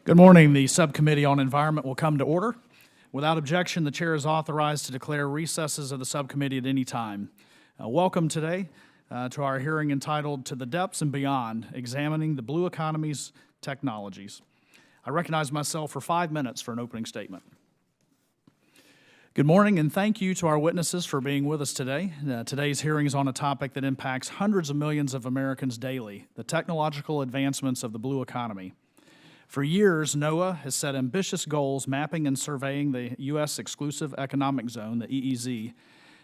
Good morning. The Subcommittee on Environment will come to order. Without objection, the chair is authorized to declare recesses of the subcommittee at any time. Welcome today to our hearing entitled To the Depths and Beyond, Examining the Blue Economy's Technologies. I recognize myself for 5 minutes for an opening statement. Good morning, and thank you to our witnesses for being with us today. Today's hearing is on a topic that impacts hundreds of millions of Americans daily, the technological advancements of the blue economy. For years, NOAA has set ambitious goals mapping and surveying the U.S. Exclusive Economic Zone, the EEZ.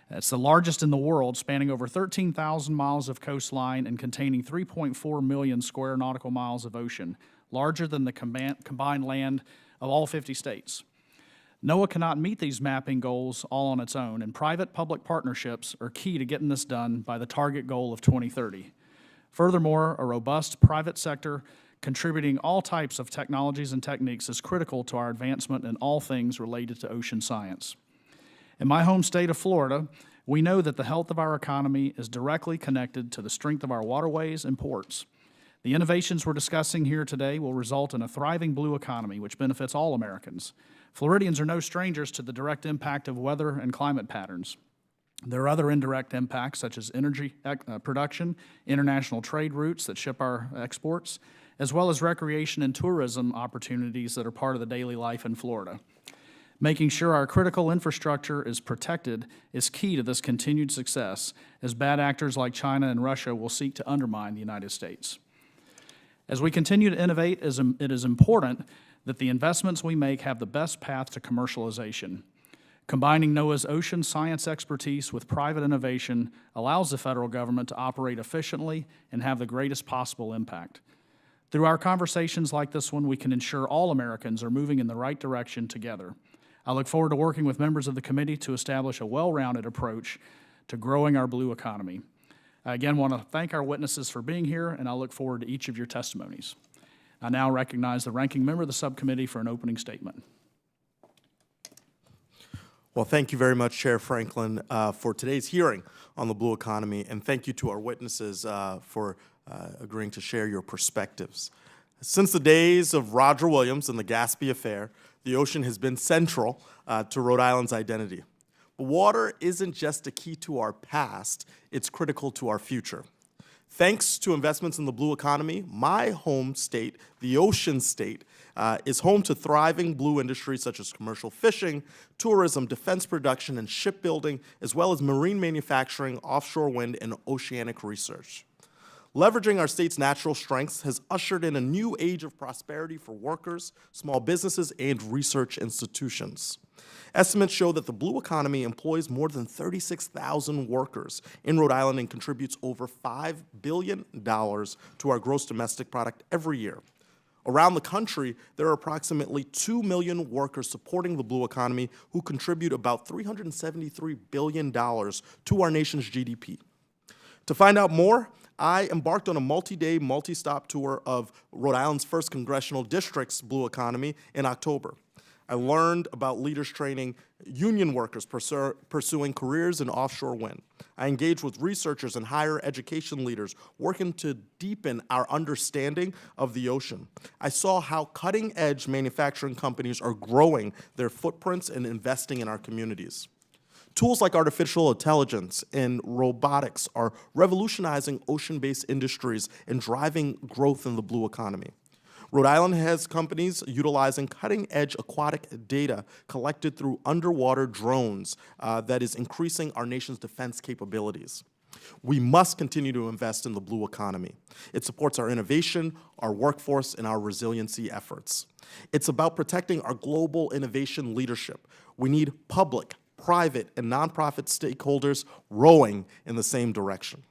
It's the largest in the world, spanning over 13,000 miles of coastline and containing 3.4 million square nautical miles of ocean, larger than the combined land of all 50 states. NOAA cannot meet these mapping goals all on its own, and private-public partnerships are key to getting this done by the target goal of 2030. Furthermore, a robust private sector contributing all types of technologies and techniques is critical to our advancement in all things related to ocean science. In my home state of Florida, we know that the health of our economy is directly connected to the strength of our waterways and ports. The innovations we're discussing here today will result in a thriving blue economy, which benefits all Americans. Floridians are no strangers to the direct impact of weather and climate patterns. There are other indirect impacts, such as energy production, international trade routes that ship our exports, as well as recreation and tourism opportunities that are part of the daily life in Florida. Making sure our critical infrastructure is protected is key to this continued success, as bad actors like China and Russia will seek to undermine the United States. As we continue to innovate, it is important that the investments we make have the best path to commercialization. Combining NOAA's ocean science expertise with private innovation allows the federal government to operate efficiently and have the greatest possible impact. Through our conversations like this one, we can ensure all Americans are moving in the right direction together. I look forward to working with members of the committee to establish a well-rounded approach to growing our blue economy. I again want to thank our witnesses for being here, and I look forward to each of your testimonies. I now recognize the ranking member of the subcommittee for an opening statement. Well, thank you very much, Chair Franklin, for today's hearing on the blue economy, and thank you to our witnesses for agreeing to share your perspectives. Since the days of Roger Williams and the Gaspee Affair, the ocean has been central to Rhode Island's identity. But water isn't just a key to our past, it's critical to our future. Thanks to investments in the blue economy, my home state, the Ocean State, is home to thriving blue industries such as commercial fishing, tourism, defense production, and shipbuilding, as well as marine manufacturing, offshore wind, and oceanic research. Leveraging our state's natural strengths has ushered in a new age of prosperity for workers, small businesses, and research institutions. Estimates show that the blue economy employs more than 36,000 workers in Rhode Island and contributes over $5 billion to our gross domestic product every year. Around the country, there are approximately 2 million workers supporting the blue economy who contribute about $373 billion to our nation's GDP. To find out more, I embarked on a multi-day, multi-stop tour of Rhode Island's 1st Congressional District's blue economy in October. I learned about leaders training union workers pursuing careers in offshore wind. I engaged with researchers and higher education leaders working to deepen our understanding of the ocean. I saw how cutting-edge manufacturing companies are growing their footprints and investing in our communities. Tools like artificial intelligence and robotics are revolutionizing ocean-based industries and driving growth in the blue economy. Rhode Island has companies utilizing cutting-edge aquatic data collected through underwater drones that is increasing our nation's defense capabilities. We must continue to invest in the blue economy. It supports our innovation, our workforce, and our resiliency efforts. It's about protecting our global innovation leadership. We need public, private, and nonprofit stakeholders rowing in the same direction.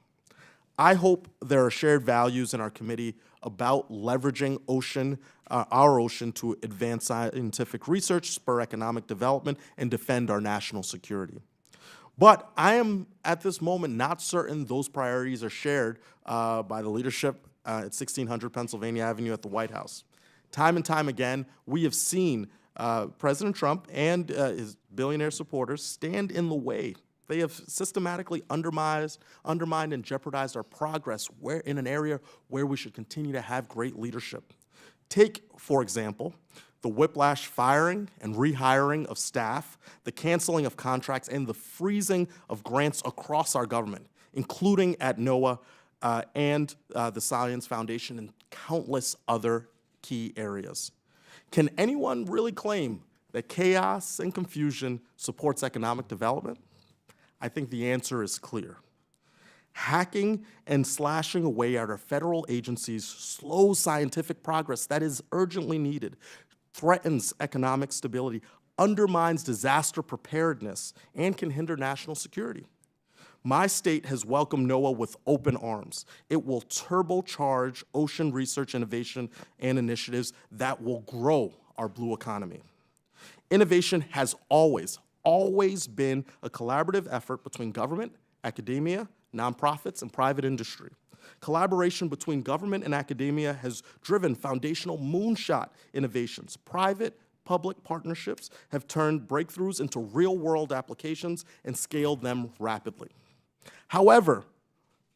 I hope there are shared values in our committee about leveraging our ocean to advance scientific research, spur economic development, and defend our national security. But I am, at this moment, not certain those priorities are shared by the leadership at 1600 Pennsylvania Avenue at the White House. Time and time again, we have seen President Trump and his billionaire supporters stand in the way. They have systematically undermined and jeopardized our progress in an area where we should continue to have great leadership. Take, for example, the whiplash firing and rehiring of staff, the canceling of contracts, and the freezing of grants across our government, including at NOAA and the Science Foundation and countless other key areas. Can anyone really claim that chaos and confusion supports economic development? I think the answer is clear. Hacking and slashing away at our federal agencies slows scientific progress that is urgently needed, threatens economic stability, undermines disaster preparedness, and can hinder national security. My state has welcomed NOAA with open arms. It will turbocharge ocean research, innovation, and initiatives that will grow our blue economy. Innovation has always been a collaborative effort between government, academia, nonprofits, and private industry. Collaboration between government and academia has driven foundational moonshot innovations. Private-public partnerships have turned breakthroughs into real-world applications and scaled them rapidly. However,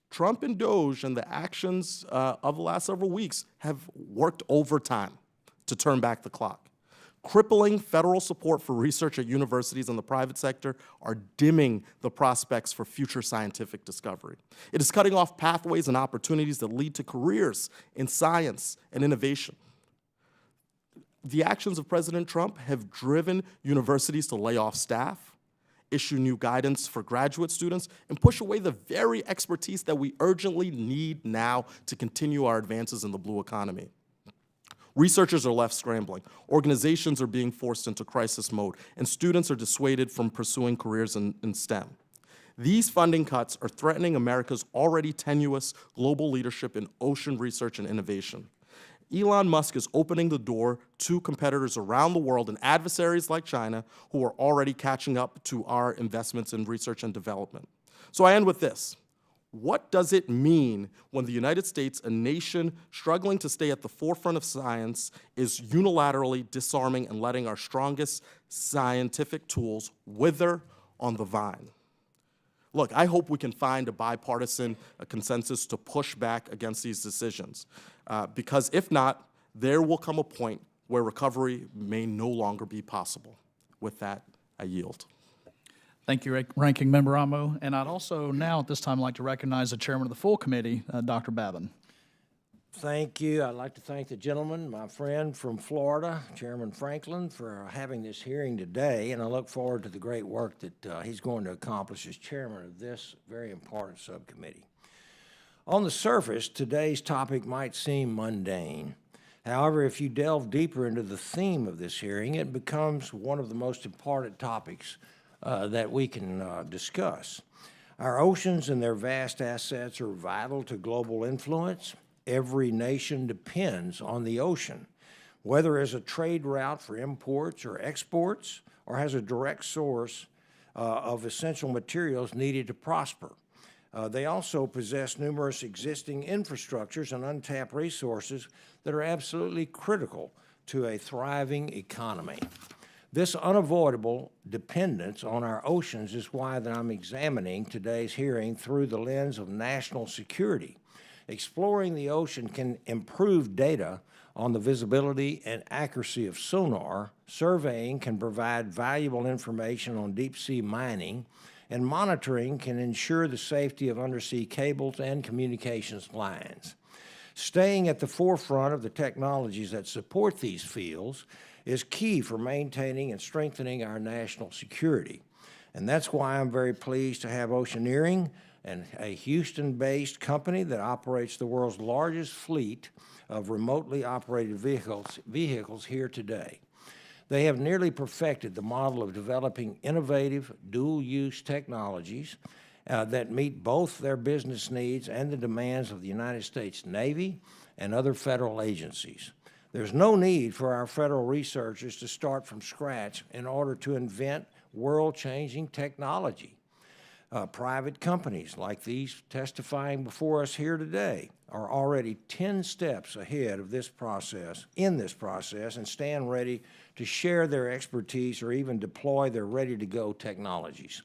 Trump and DOGE and the actions of the last several weeks have worked overtime to turn back the clock. Crippling federal support for research at universities and the private sector are dimming the prospects for future scientific discovery. It is cutting off pathways and opportunities that lead to careers in science and innovation. The actions of President Trump have driven universities to lay off staff, issue new guidance for graduate students, and push away the very expertise that we urgently need now to continue our advances in the blue economy. Researchers are left scrambling, organizations are being forced into crisis mode, and students are dissuaded from pursuing careers in STEM. These funding cuts are threatening America's already tenuous global leadership in ocean research and innovation. Elon Musk is opening the door to competitors around the world and adversaries like China who are already catching up to our investments in research and development. So I end with this. What does it mean when the United States, a nation struggling to stay at the forefront of science, is unilaterally disarming and letting our strongest scientific tools wither on the vine? Look, I hope we can find a bipartisan consensus to push back against these decisions, because if not, there will come a point where recovery may no longer be possible. With that, I yield. Thank you, Ranking Member Ramo. And I'd also now at this time like to recognize the chairman of the full committee, Dr. Babin. Thank you. I'd like to thank the gentleman, my friend from Florida, Chairman Franklin, for having this hearing today, and I look forward to the great work that he's going to accomplish as chairman of this very important subcommittee. On the surface, today's topic might seem mundane. However, if you delve deeper into the theme of this hearing, it becomes one of the most important topics that we can discuss. Our oceans and their vast assets are vital to global influence. Every nation depends on the ocean, whether as a trade route for imports or exports, or as a direct source of essential materials needed to prosper. They also possess numerous existing infrastructures and untapped resources that are absolutely critical to a thriving economy. This unavoidable dependence on our oceans is why that I'm examining today's hearing through the lens of national security. Exploring the ocean can improve data on the visibility and accuracy of sonar. Surveying can provide valuable information on deep-sea mining, and monitoring can ensure the safety of undersea cables and communications lines. Staying at the forefront of the technologies that support these fields is key for maintaining and strengthening our national security. And that's why I'm very pleased to have Oceaneering, and a Houston-based company that operates the world's largest fleet of remotely operated vehicles here today. They have nearly perfected the model of developing innovative dual-use technologies that meet both their business needs and the demands of the United States Navy and other federal agencies. There's no need for our federal researchers to start from scratch in order to invent world-changing technology. Private companies like these testifying before us here today are already 10 steps ahead of this process, and stand ready to share their expertise or even deploy their ready-to-go technologies.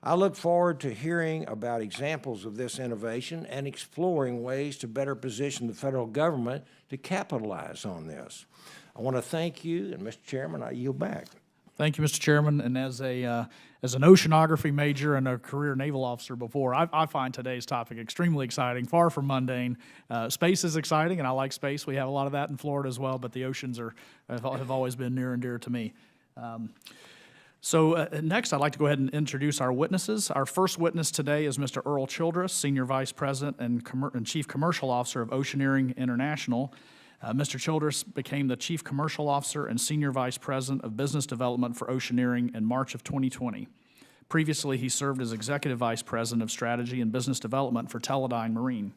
I look forward to hearing about examples of this innovation and exploring ways to better position the federal government to capitalize on this. I want to thank you, and Mr. Chairman, I yield back. Thank you, Mr. Chairman. And as an oceanography major and a career naval officer before, I find today's topic extremely exciting, far from mundane. Space is exciting, and I like space. We have a lot of that in Florida as well, but the oceans have always been near and dear to me. Next, I'd like to go ahead and introduce our witnesses. Our first witness today is Mr. Earl Childress, Senior Vice President and Chief Commercial Officer of Oceaneering International. Mr. Childress became the Chief Commercial Officer and Senior Vice President of Business Development for Oceaneering in March of 2020. Previously, he served as Executive Vice President of Strategy and Business Development for Teledyne Marine.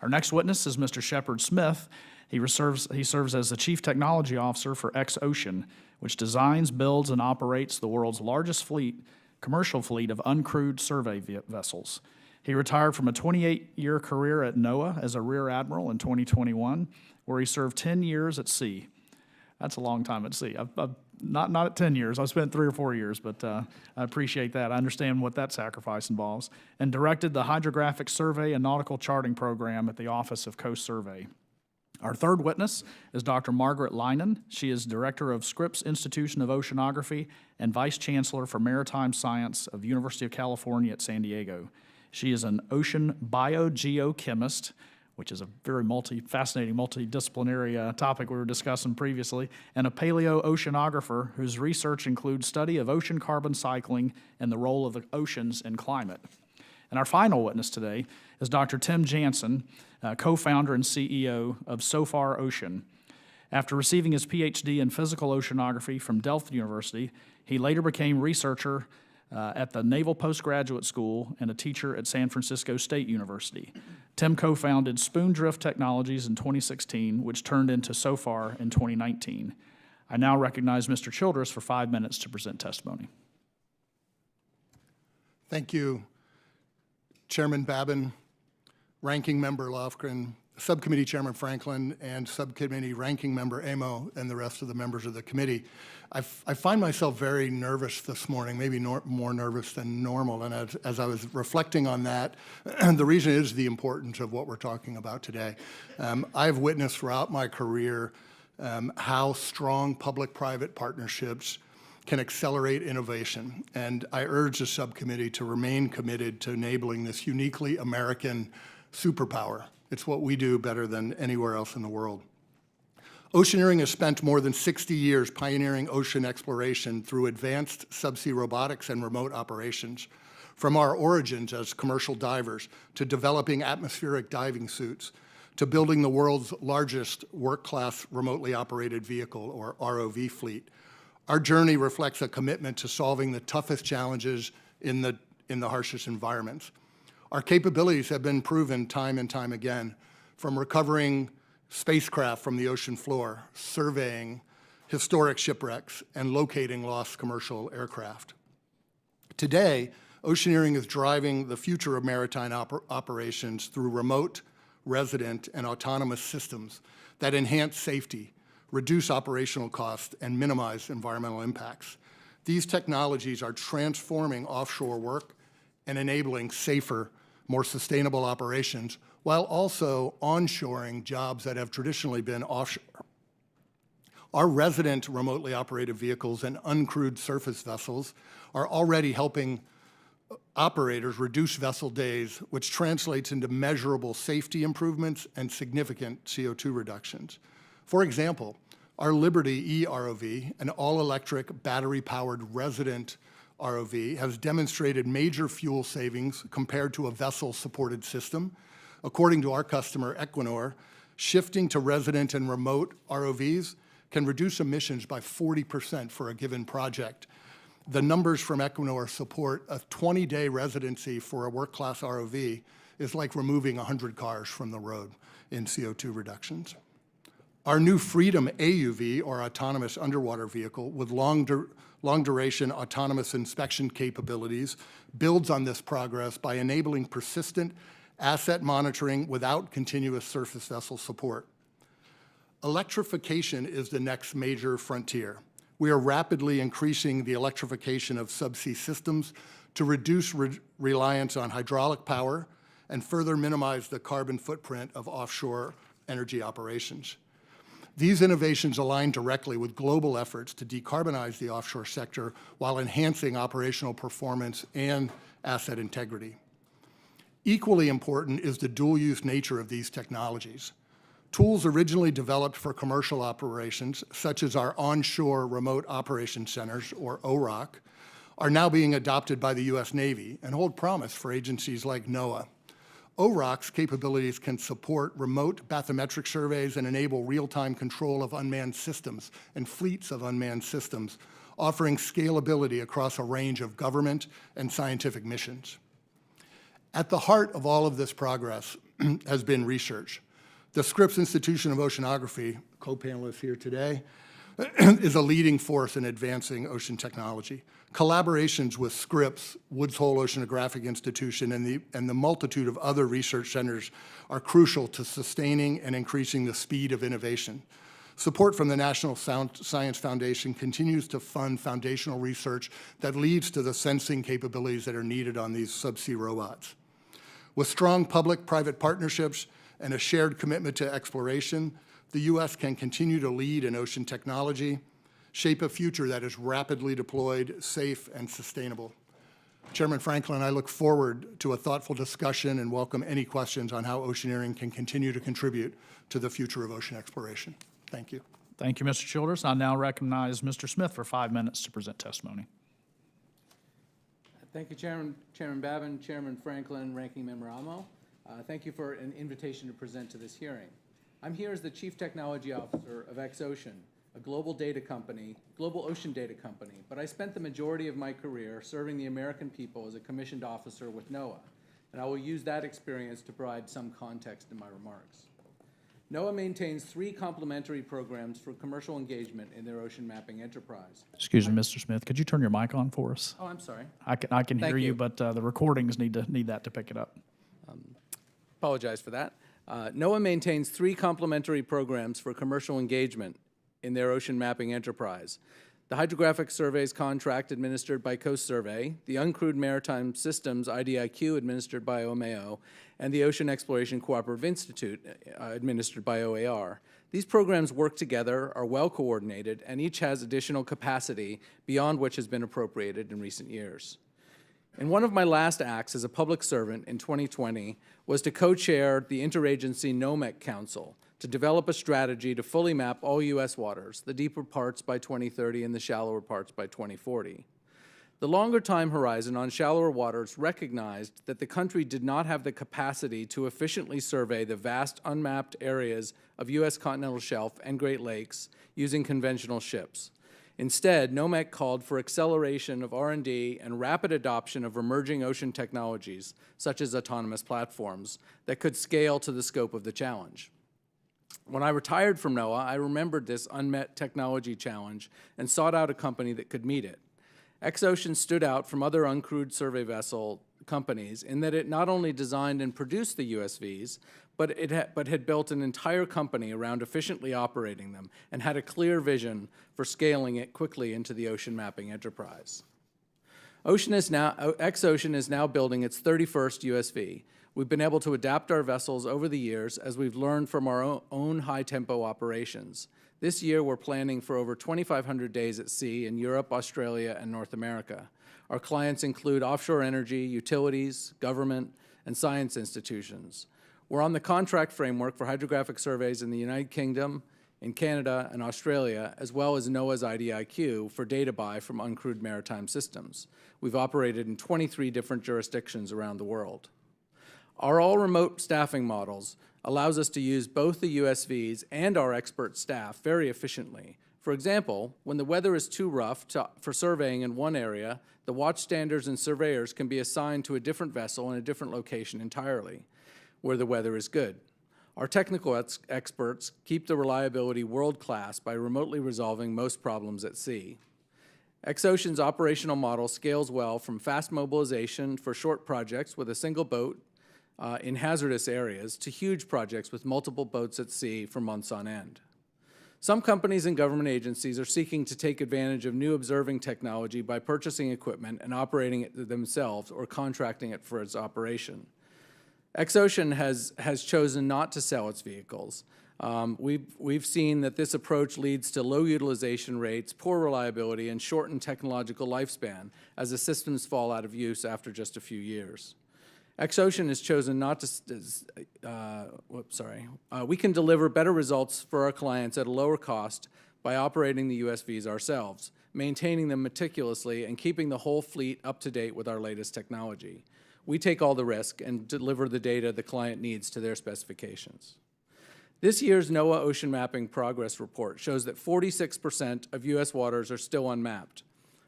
Our next witness is Mr. Shepard Smith. He serves as the Chief Technology Officer for X-Ocean, which designs, builds, and operates the world's largest commercial fleet of uncrewed survey vessels. He retired from a 28-year career at NOAA as a Rear Admiral in 2021, where he served 10 years at sea. That's a long time at sea. Not at 10 years. I spent 3 or 4 years, but I appreciate that. I understand what that sacrifice involves. And directed the Hydrographic Survey and Nautical Charting Program at the Office of Coast Survey. Our third witness is Dr. Margaret Linen. She is Director of Scripps Institution of Oceanography and Vice Chancellor for Maritime Science of the University of California at San Diego. She is an ocean biogeochemist, which is a very fascinating, multidisciplinary topic we were discussing previously, and a paleoceanographer whose research includes study of ocean carbon cycling and the role of the oceans in climate. And our final witness today is Dr. Tim Jansen, co-founder and CEO of SOFAR Ocean. After receiving his PhD in physical oceanography from Delft University, he later became researcher at the Naval Postgraduate School and a teacher at San Francisco State University. Tim co-founded Spoondrift Technologies in 2016, which turned into SOFAR in 2019. I now recognize Mr. Childress for 5 minutes to present testimony. Thank you, Chairman Babin, Ranking Member Lofgren, Subcommittee Chairman Franklin, and Subcommittee Ranking Member Amo, and the rest of the members of the committee. I find myself very nervous this morning, maybe more nervous than normal, and as I was reflecting on that, the reason is the importance of what we're talking about today. I've witnessed throughout my career how strong public-private partnerships can accelerate innovation, and I urge the subcommittee to remain committed to enabling this uniquely American superpower. It's what we do better than anywhere else in the world. Oceaneering has spent more than 60 years pioneering ocean exploration through advanced subsea robotics and remote operations. From our origins as commercial divers, to developing atmospheric diving suits, to building the world's largest work-class remotely operated vehicle, or ROV fleet. Our journey reflects a commitment to solving the toughest challenges in the harshest environments. Our capabilities have been proven time and time again, from recovering spacecraft from the ocean floor, surveying historic shipwrecks, and locating lost commercial aircraft. Today, Oceaneering is driving the future of maritime operations through remote, resident, and autonomous systems that enhance safety, reduce operational costs, and minimize environmental impacts. These technologies are transforming offshore work and enabling safer, more sustainable operations, while also onshoring jobs that have traditionally been offshore. Our resident remotely operated vehicles and uncrewed surface vessels are already helping operators reduce vessel days, which translates into measurable safety improvements and significant CO2 reductions. For example, our Liberty eROV, an all-electric battery-powered resident ROV, has demonstrated major fuel savings compared to a vessel-supported system. According to our customer, Equinor, shifting to resident and remote ROVs can reduce emissions by 40% for a given project. The numbers from Equinor support a 20-day residency for a work-class ROV is like removing 100 cars from the road in CO2 reductions. Our new Freedom AUV, or autonomous underwater vehicle, with long-duration autonomous inspection capabilities, builds on this progress by enabling persistent asset monitoring without continuous surface vessel support. Electrification is the next major frontier. We are rapidly increasing the electrification of subsea systems to reduce reliance on hydraulic power and further minimize the carbon footprint of offshore energy operations. These innovations align directly with global efforts to decarbonize the offshore sector while enhancing operational performance and asset integrity. Equally important is the dual-use nature of these technologies. Tools originally developed for commercial operations, such as our onshore remote operation centers, or OROC, are now being adopted by the U.S. Navy and hold promise for agencies like NOAA. OROC's capabilities can support remote bathymetric surveys and enable real-time control of unmanned systems and fleets of unmanned systems, offering scalability across a range of government and scientific missions. At the heart of all of this progress has been research. The Scripps Institution of Oceanography, co-panelist here today, is a leading force in advancing ocean technology. Collaborations with Scripps, Woods Hole Oceanographic Institution, and the multitude of other research centers are crucial to sustaining and increasing the speed of innovation. Support from the National Science Foundation continues to fund foundational research that leads to the sensing capabilities that are needed on these subsea robots. With strong public-private partnerships and a shared commitment to exploration, the U.S. can continue to lead in ocean technology, shape a future that is rapidly deployed, safe, and sustainable. Chairman Franklin, I look forward to a thoughtful discussion and welcome any questions on how oceaneering can continue to contribute to the future of ocean exploration. Thank you. Thank you, Mr. Childers. I now recognize Mr. Smith for 5 minutes to present testimony. Thank you, Chairman Babin, Chairman Franklin, Ranking Member Amo. Thank you for an invitation to present to this hearing. I'm here as the Chief Technology Officer of XOcean, a global ocean data company, but I spent the majority of my career serving the American people as a commissioned officer with NOAA, and I will use that experience to provide some context in my remarks. NOAA maintains 3 complementary programs for commercial engagement in their ocean mapping enterprise. Excuse me, Mr. Smith, could you turn your mic on for us? Oh, I'm sorry. I can hear Thank you, you. but the recordings need that to pick it up. Apologize for that. NOAA maintains 3 complementary programs for commercial engagement in their ocean mapping enterprise. The Hydrographic Surveys contract administered by Coast Survey, the Uncrewed Maritime Systems IDIQ administered by OMAO, and the Ocean Exploration Cooperative Institute administered by OAR. These programs work together, are well coordinated, and each has additional capacity beyond which has been appropriated in recent years. And one of my last acts as a public servant in 2020 was to co-chair the Interagency NOMEC Council to develop a strategy to fully map all U.S. waters, the deeper parts by 2030 and the shallower parts by 2040. The longer time horizon on shallower waters recognized that the country did not have the capacity to efficiently survey the vast unmapped areas of U.S. continental shelf and Great Lakes using conventional ships. Instead, NOMEC called for acceleration of R&D and rapid adoption of emerging ocean technologies, such as autonomous platforms, that could scale to the scope of the challenge. When I retired from NOAA, I remembered this unmet technology challenge and sought out a company that could meet it. XOcean stood out from other uncrewed survey vessel companies in that it not only designed and produced the USVs, but had built an entire company around efficiently operating them and had a clear vision for scaling it quickly into the ocean mapping enterprise. XOcean is now building its 31st USV. We've been able to adapt our vessels over the years as we've learned from our own high-tempo operations. This year, we're planning for over 2,500 days at sea in Europe, Australia, and North America. Our clients include offshore energy, utilities, government, and science institutions. We're on the contract framework for hydrographic surveys in the United Kingdom, in Canada, and Australia, as well as NOAA's IDIQ for data buy from uncrewed maritime systems. We've operated in 23 different jurisdictions around the world. Our all-remote staffing models allows us to use both the USVs and our expert staff very efficiently. For example, when the weather is too rough for surveying in one area, the watchstanders and surveyors can be assigned to a different vessel in a different location entirely, where the weather is good. Our technical experts keep the reliability world-class by remotely resolving most problems at sea. XOcean's operational model scales well from fast mobilization for short projects with a single boat in hazardous areas to huge projects with multiple boats at sea for months on end. Some companies and government agencies are seeking to take advantage of new observing technology by purchasing equipment and operating it themselves or contracting it for its operation. Xocean has chosen not to sell its vehicles. We've seen that this approach leads to low utilization rates, poor reliability, and shortened technological lifespan as the systems fall out of use after just a few years. Xocean has chosen not to, we can deliver better results for our clients at a lower cost by operating the USVs ourselves, maintaining them meticulously, and keeping the whole fleet up to date with our latest technology. We take all the risk and deliver the data the client needs to their specifications. This year's NOAA Ocean Mapping Progress Report shows that 46% of U.S. waters are still unmapped.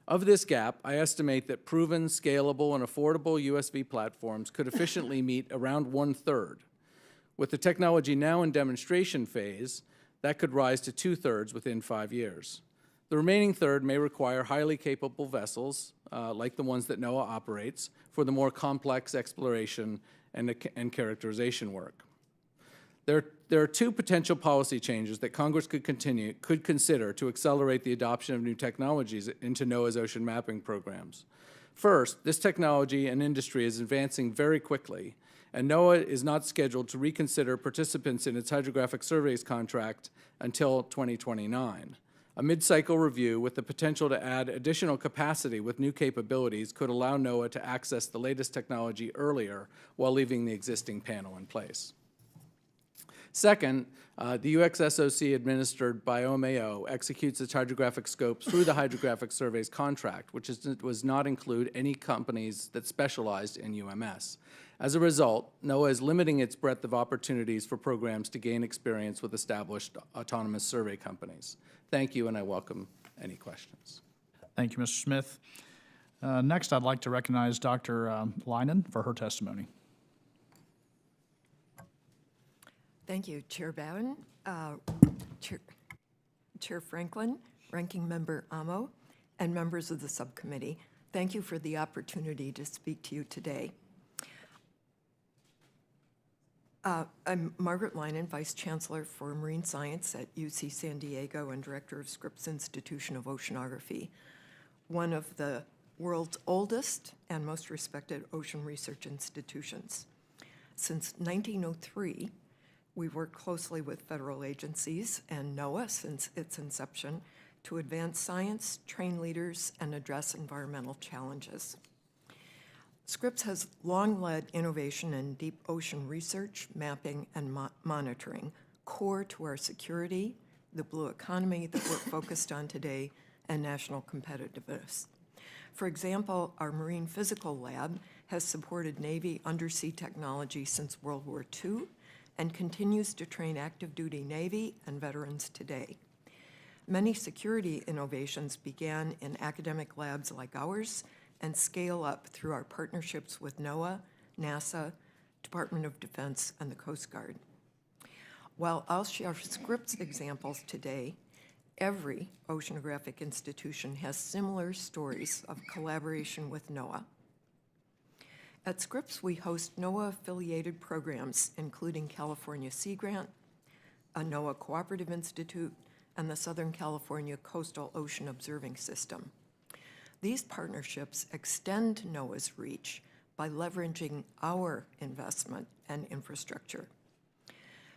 Of this gap, I estimate that proven, scalable, and affordable USV platforms could efficiently meet around 1/3. With the technology now in demonstration phase, that could rise to 2/3 within 5 years. The remaining third may require highly capable vessels, like the ones that NOAA operates, for the more complex exploration and characterization work. There are two potential policy changes that Congress could consider to accelerate the adoption of new technologies into NOAA's ocean mapping programs. First, this technology and industry is advancing very quickly, and NOAA is not scheduled to reconsider participants in its hydrographic surveys contract until 2029. A mid-cycle review with the potential to add additional capacity with new capabilities could allow NOAA to access the latest technology earlier while leaving the existing panel in place. Second, the UXSOC administered by OMAO executes its hydrographic scopes through the hydrographic surveys contract, which does not include any companies that specialized in UMS. As a result, NOAA is limiting its breadth of opportunities for programs to gain experience with established autonomous survey companies. Thank you, and I welcome any questions. Thank you, Mr. Smith. Next, I'd like to recognize Dr. Leinen for her testimony. Thank you, Chair Bowden, Chair Franklin, Ranking Member Amo, and members of the subcommittee. Thank you for the opportunity to speak to you today. I'm Margaret Leinen, Vice Chancellor for Marine Science at UC San Diego and Director of Scripps Institution of Oceanography, one of the world's oldest and most respected ocean research institutions. Since 1903, we've worked closely with federal agencies and NOAA since its inception to advance science, train leaders, and address environmental challenges. Scripps has long led innovation in deep ocean research, mapping, and monitoring, core to our security, the blue economy that we're focused on today, and national competitiveness. For example, our Marine Physical Lab has supported Navy undersea technology since World War II and continues to train active duty Navy and veterans today. Many security innovations began in academic labs like ours and scale up through our partnerships with NOAA, NASA, Department of Defense, and the Coast Guard. While I'll share Scripps examples today, every oceanographic institution has similar stories of collaboration with NOAA. At Scripps, we host NOAA-affiliated programs, including California Sea Grant, a NOAA Cooperative Institute, and the Southern California Coastal Ocean Observing System. These partnerships extend NOAA's reach by leveraging our investment and infrastructure.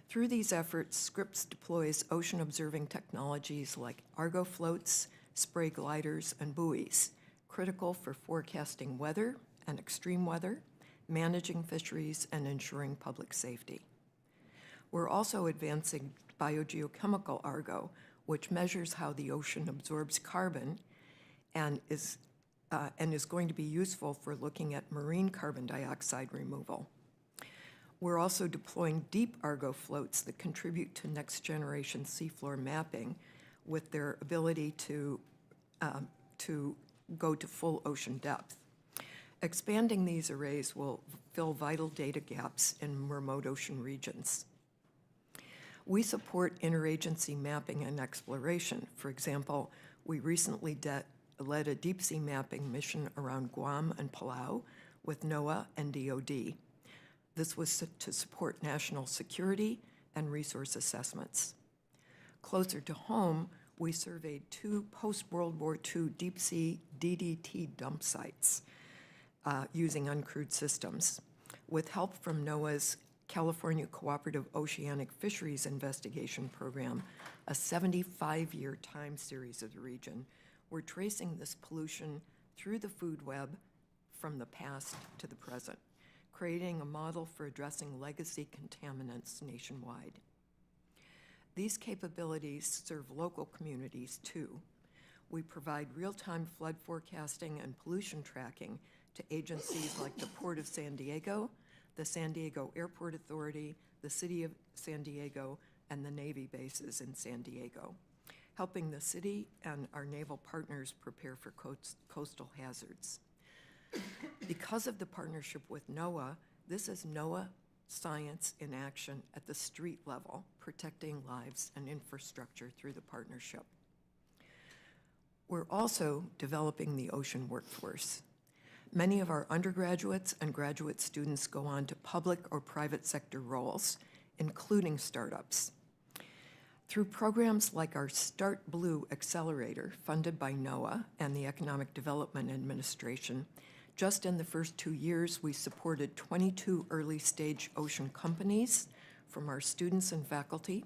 Through these efforts, Scripps deploys ocean observing technologies like Argo floats, spray gliders, and buoys, critical for forecasting weather and extreme weather, managing fisheries, and ensuring public safety. We're also advancing biogeochemical Argo, which measures how the ocean absorbs carbon and is going to be useful for looking at marine carbon dioxide removal. We're also deploying deep Argo floats that contribute to next generation seafloor mapping with their ability to go to full ocean depth. Expanding these arrays will fill vital data gaps in remote ocean regions. We support interagency mapping and exploration. For example, we recently led a deep sea mapping mission around Guam and Palau with NOAA and DoD. This was to support national security and resource assessments. Closer to home, we surveyed 2 post-World War II deep-sea DDT dump sites using uncrewed systems. With help from NOAA's California Cooperative Oceanic Fisheries Investigation Program, a 75-year time series of the region, we're tracing this pollution through the food web from the past to the present, creating a model for addressing legacy contaminants nationwide. These capabilities serve local communities too. We provide real-time flood forecasting and pollution tracking to agencies like the Port of San Diego, the San Diego Airport Authority, the City of San Diego, and the Navy bases in San Diego, helping the city and our naval partners prepare for coastal hazards. Because of the partnership with NOAA, this is NOAA science in action at the street level, protecting lives and infrastructure through the partnership. We're also developing the ocean workforce. Many of our undergraduates and graduate students go on to public or private sector roles, including startups. Through programs like our Start Blue Accelerator, funded by NOAA and the Economic Development Administration, just in the first 2 years, we supported 22 early-stage ocean companies from our students and faculty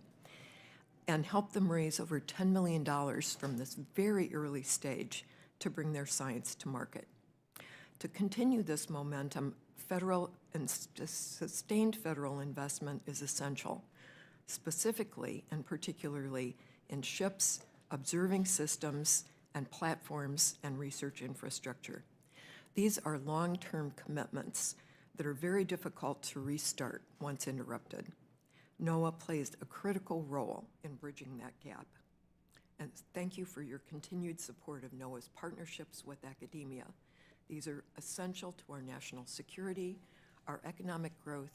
and helped them raise over $10 million from this very early stage to bring their science to market. To continue this momentum, federal and sustained federal investment is essential, specifically and particularly in ships, observing systems, and platforms and research infrastructure. These are long-term commitments that are very difficult to restart once interrupted. NOAA plays a critical role in bridging that gap. And thank you for your continued support of NOAA's partnerships with academia. These are essential to our national security, our economic growth,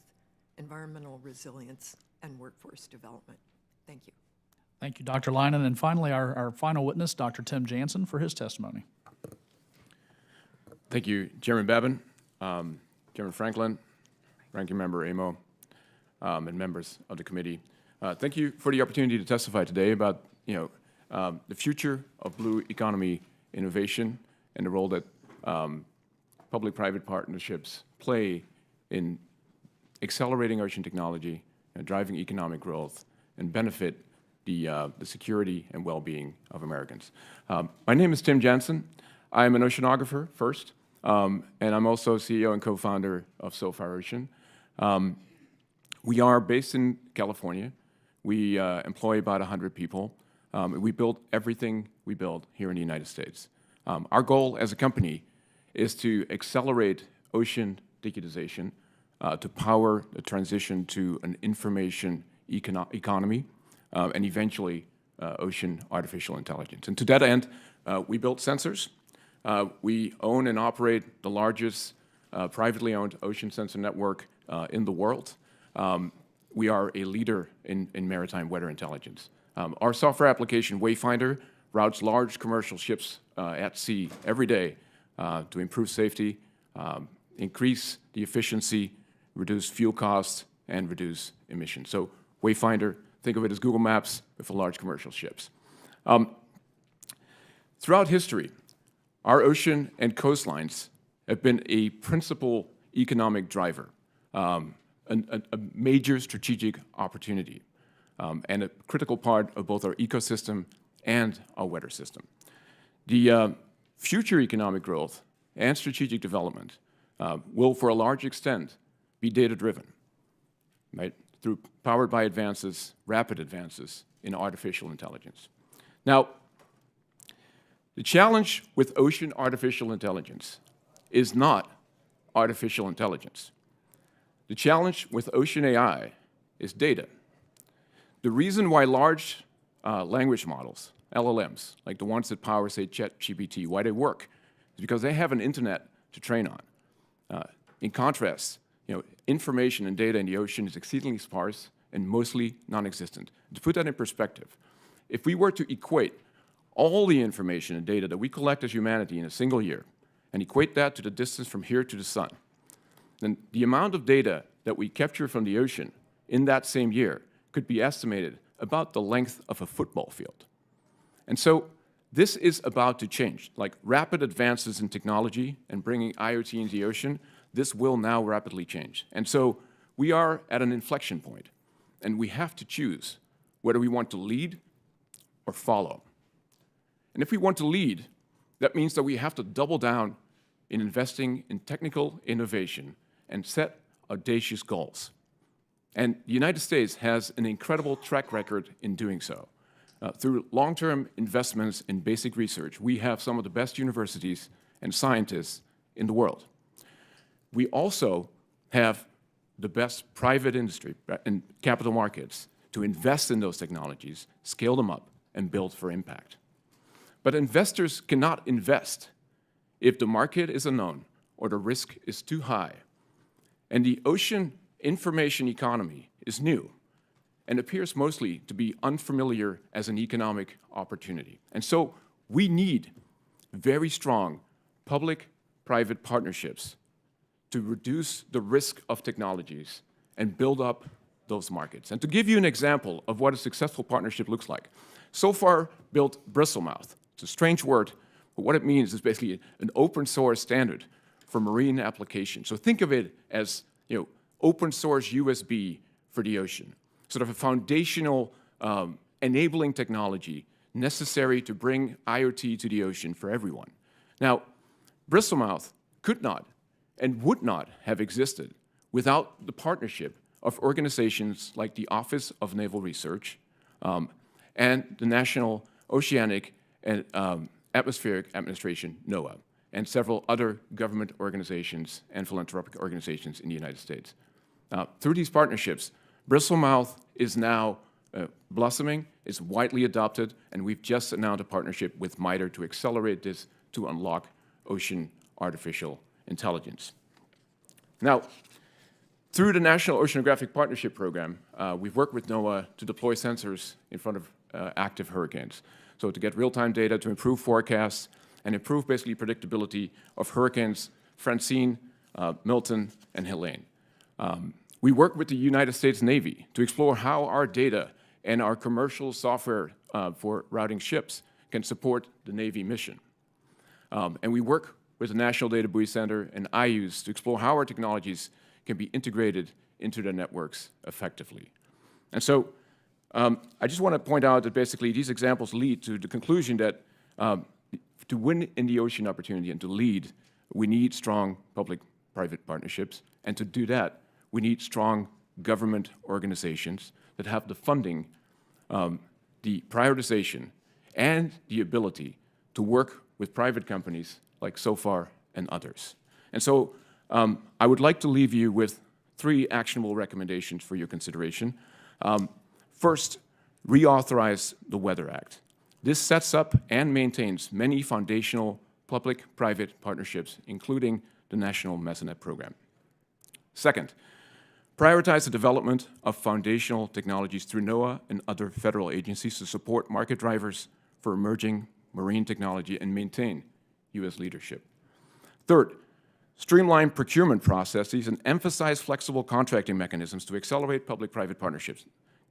environmental resilience, and workforce development. Thank you. Thank you, Dr. Leinen. And finally, our final witness, Dr. Tim Jansen, for his testimony. Thank you, Chairman Babin, Chairman Franklin, Ranking Member Amo, and members of the committee. Thank you for the opportunity to testify today about the future of blue economy innovation and the role that public-private partnerships play in accelerating ocean technology and driving economic growth and benefit the security and well-being of Americans. My name is Tim Jansen. I am an oceanographer first, and I'm also CEO and co-founder of SoFar Ocean. We are based in California. We employ about 100 people. We build everything we build here in the United States. Our goal as a company is to accelerate ocean digitization to power the transition to an information economy and eventually ocean artificial intelligence. And to that end, we build sensors. We own and operate the largest privately owned ocean sensor network in the world. We are a leader in maritime weather intelligence. Our software application, Wayfinder, routes large commercial ships at sea every day to improve safety, increase the efficiency, reduce fuel costs, and reduce emissions. So Wayfinder, think of it as Google Maps for large commercial ships. Throughout history, our ocean and coastlines have been a principal economic driver, a major strategic opportunity, and a critical part of both our ecosystem and our weather system. The future economic growth and strategic development will, for a large extent, be data-driven, right? Powered by rapid advances in artificial intelligence. Now, the challenge with ocean artificial intelligence is not artificial intelligence. The challenge with ocean AI is data. The reason why large language models, LLMs, like the ones that power, say, ChatGPT, why they work, is because they have an internet to train on. In contrast, information and data in the ocean is exceedingly sparse and mostly non-existent. To put that in perspective, if we were to equate all the information and data that we collect as humanity in a single year and equate that to the distance from here to the sun, then the amount of data that we capture from the ocean in that same year could be estimated about the length of a football field. And so this is about to change. Like rapid advances in technology and bringing IoT into the ocean, this will now rapidly change. And so we are at an inflection point, and we have to choose whether we want to lead or follow. And if we want to lead, that means that we have to double down in investing in technical innovation and set audacious goals. And the United States has an incredible track record in doing so. Through long-term investments in basic research, we have some of the best universities and scientists in the world. We also have the best private industry and capital markets to invest in those technologies, scale them up, and build for impact. But investors cannot invest if the market is unknown or the risk is too high. And the ocean information economy is new and appears mostly to be unfamiliar as an economic opportunity. And so we need very strong public-private partnerships to reduce the risk of technologies and build up those markets. And to give you an example of what a successful partnership looks like, so far built Bristlemouth. It's a strange word, but what it means is basically an open source standard for marine applications. So think of it as open source USB for the ocean, sort of a foundational enabling technology necessary to bring IoT to the ocean for everyone. Now, Bristlemouth could not and would not have existed without the partnership of organizations like the Office of Naval Research and the National Oceanic and Atmospheric Administration, NOAA, and several other government organizations and philanthropic organizations in the United States. Through these partnerships, Bristlemouth is now blossoming, is widely adopted, and we've just announced a partnership with MITRE to accelerate this to unlock ocean artificial intelligence. Now, through the National Oceanographic Partnership Program, we've worked with NOAA to deploy sensors in front of active hurricanes. So to get real-time data to improve forecasts and improve basically predictability of hurricanes Francine, Milton, and Helene. We work with the United States Navy to explore how our data and our commercial software for routing ships can support the Navy mission. And we work with the National Data Buoy Center and IUs to explore how our technologies can be integrated into their networks effectively. And so I just want to point out that basically these examples lead to the conclusion that to win in the ocean opportunity and to lead, we need strong public-private partnerships. And to do that, we need strong government organizations that have the funding, the prioritization, and the ability to work with private companies like SOFAR and others. And so I would like to leave you with 3 actionable recommendations for your consideration. First, reauthorize the Weather Act. This sets up and maintains many foundational public-private partnerships, including the National Mesonet Program. Second, prioritize the development of foundational technologies through NOAA and other federal agencies to support market drivers for emerging marine technology and maintain U.S. leadership. Third, streamline procurement processes and emphasize flexible contracting mechanisms to accelerate public-private partnerships.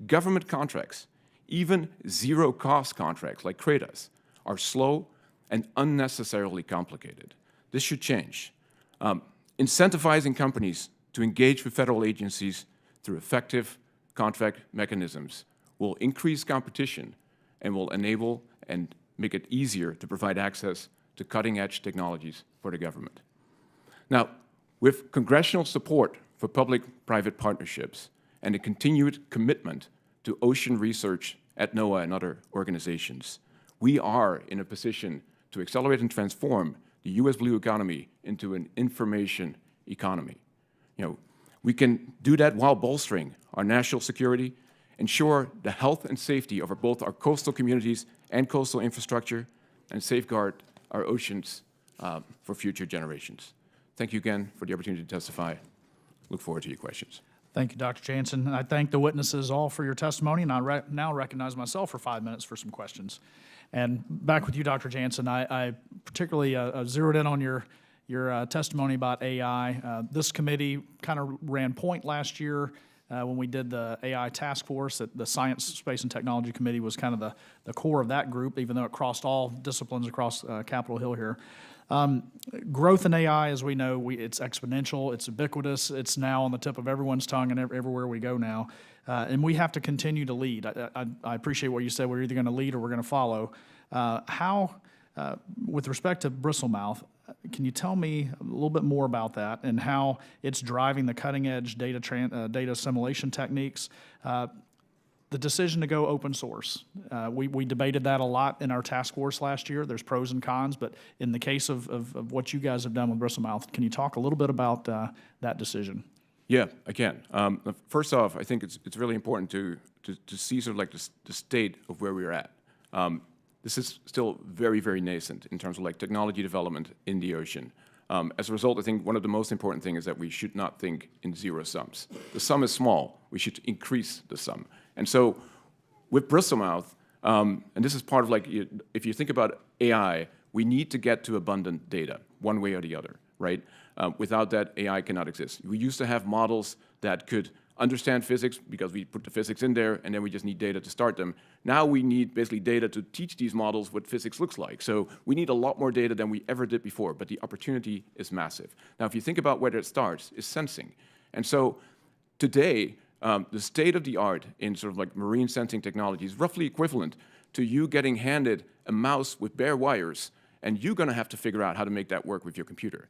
Government contracts, even zero-cost contracts like CRADAs, are slow and unnecessarily complicated. This should change. Incentivizing companies to engage with federal agencies through effective contract mechanisms will increase competition and will enable and make it easier to provide access to cutting-edge technologies for the government. Now, with congressional support for public-private partnerships and a continued commitment to ocean research at NOAA and other organizations, we are in a position to accelerate and transform the U.S. blue economy into an information economy. We can do that while bolstering our national security, ensure the health and safety of both our coastal communities and coastal infrastructure, and safeguard our oceans for future generations. Thank you again for the opportunity to testify. Look forward to your questions. Thank you, Dr. Jansen. I thank the witnesses all for your testimony, and I now recognize myself for 5 minutes for some questions. And back with you, Dr. Jansen, I particularly zeroed in on your testimony about AI. This committee kind of ran point last year when we did the AI task force. That the Science, Space, and Technology Committee was kind of the core of that group, even though it crossed all disciplines across Capitol Hill here. Growth in AI, as we know, it's exponential, it's ubiquitous, it's now on the tip of everyone's tongue and everywhere we go now. And we have to continue to lead. I appreciate what you said, we're either going to lead or we're going to follow. With respect to Bristlemouth, can you tell me a little bit more about that and how it's driving the cutting-edge data assimilation techniques? The decision to go open source. We debated that a lot in our task force last year. There's pros and cons, but in the case of what you guys have done with Bristlemouth, can you talk a little bit about that decision? Yeah, I can. First off, I think it's really important to see sort of like the state of where we're at. This is still very, very nascent in terms of like technology development in the ocean. As a result, I think one of the most important things is that we should not think in zero sums. The sum is small. We should increase the sum. And so with Bristlemouth, and this is part of like, if you think about AI, we need to get to abundant data one way or the other, right? Without that, AI cannot exist. We used to have models that could understand physics because we put the physics in there and then we just need data to start them. Now we need basically data to teach these models what physics looks like. So we need a lot more data than we ever did before, but the opportunity is massive. Now, if you think about where it starts, is sensing. And so today, the state of the art in sort of like marine sensing technology is roughly equivalent to you getting handed a mouse with bare wires, and you're going to have to figure out how to make that work with your computer.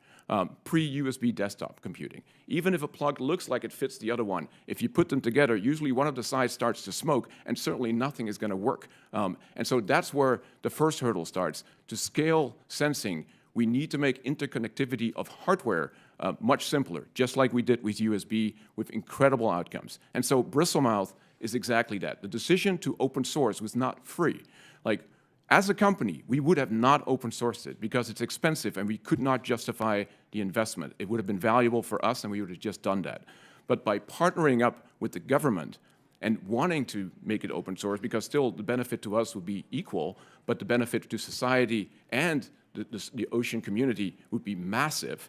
Pre-USB desktop computing. Even if a plug looks like it fits the other one, if you put them together, usually one of the sides starts to smoke, and certainly nothing is going to work. And so that's where the first hurdle starts. To scale sensing, we need to make interconnectivity of hardware much simpler, just like we did with USB, with incredible outcomes. And so Bristlemouth is exactly that. The decision to open source was not free. Like, as a company, we would have not open sourced it because it's expensive and we could not justify the investment. It would have been valuable for us and we would have just done that. But by partnering up with the government and wanting to make it open source, because still the benefit to us would be equal, but the benefit to society and the ocean community would be massive,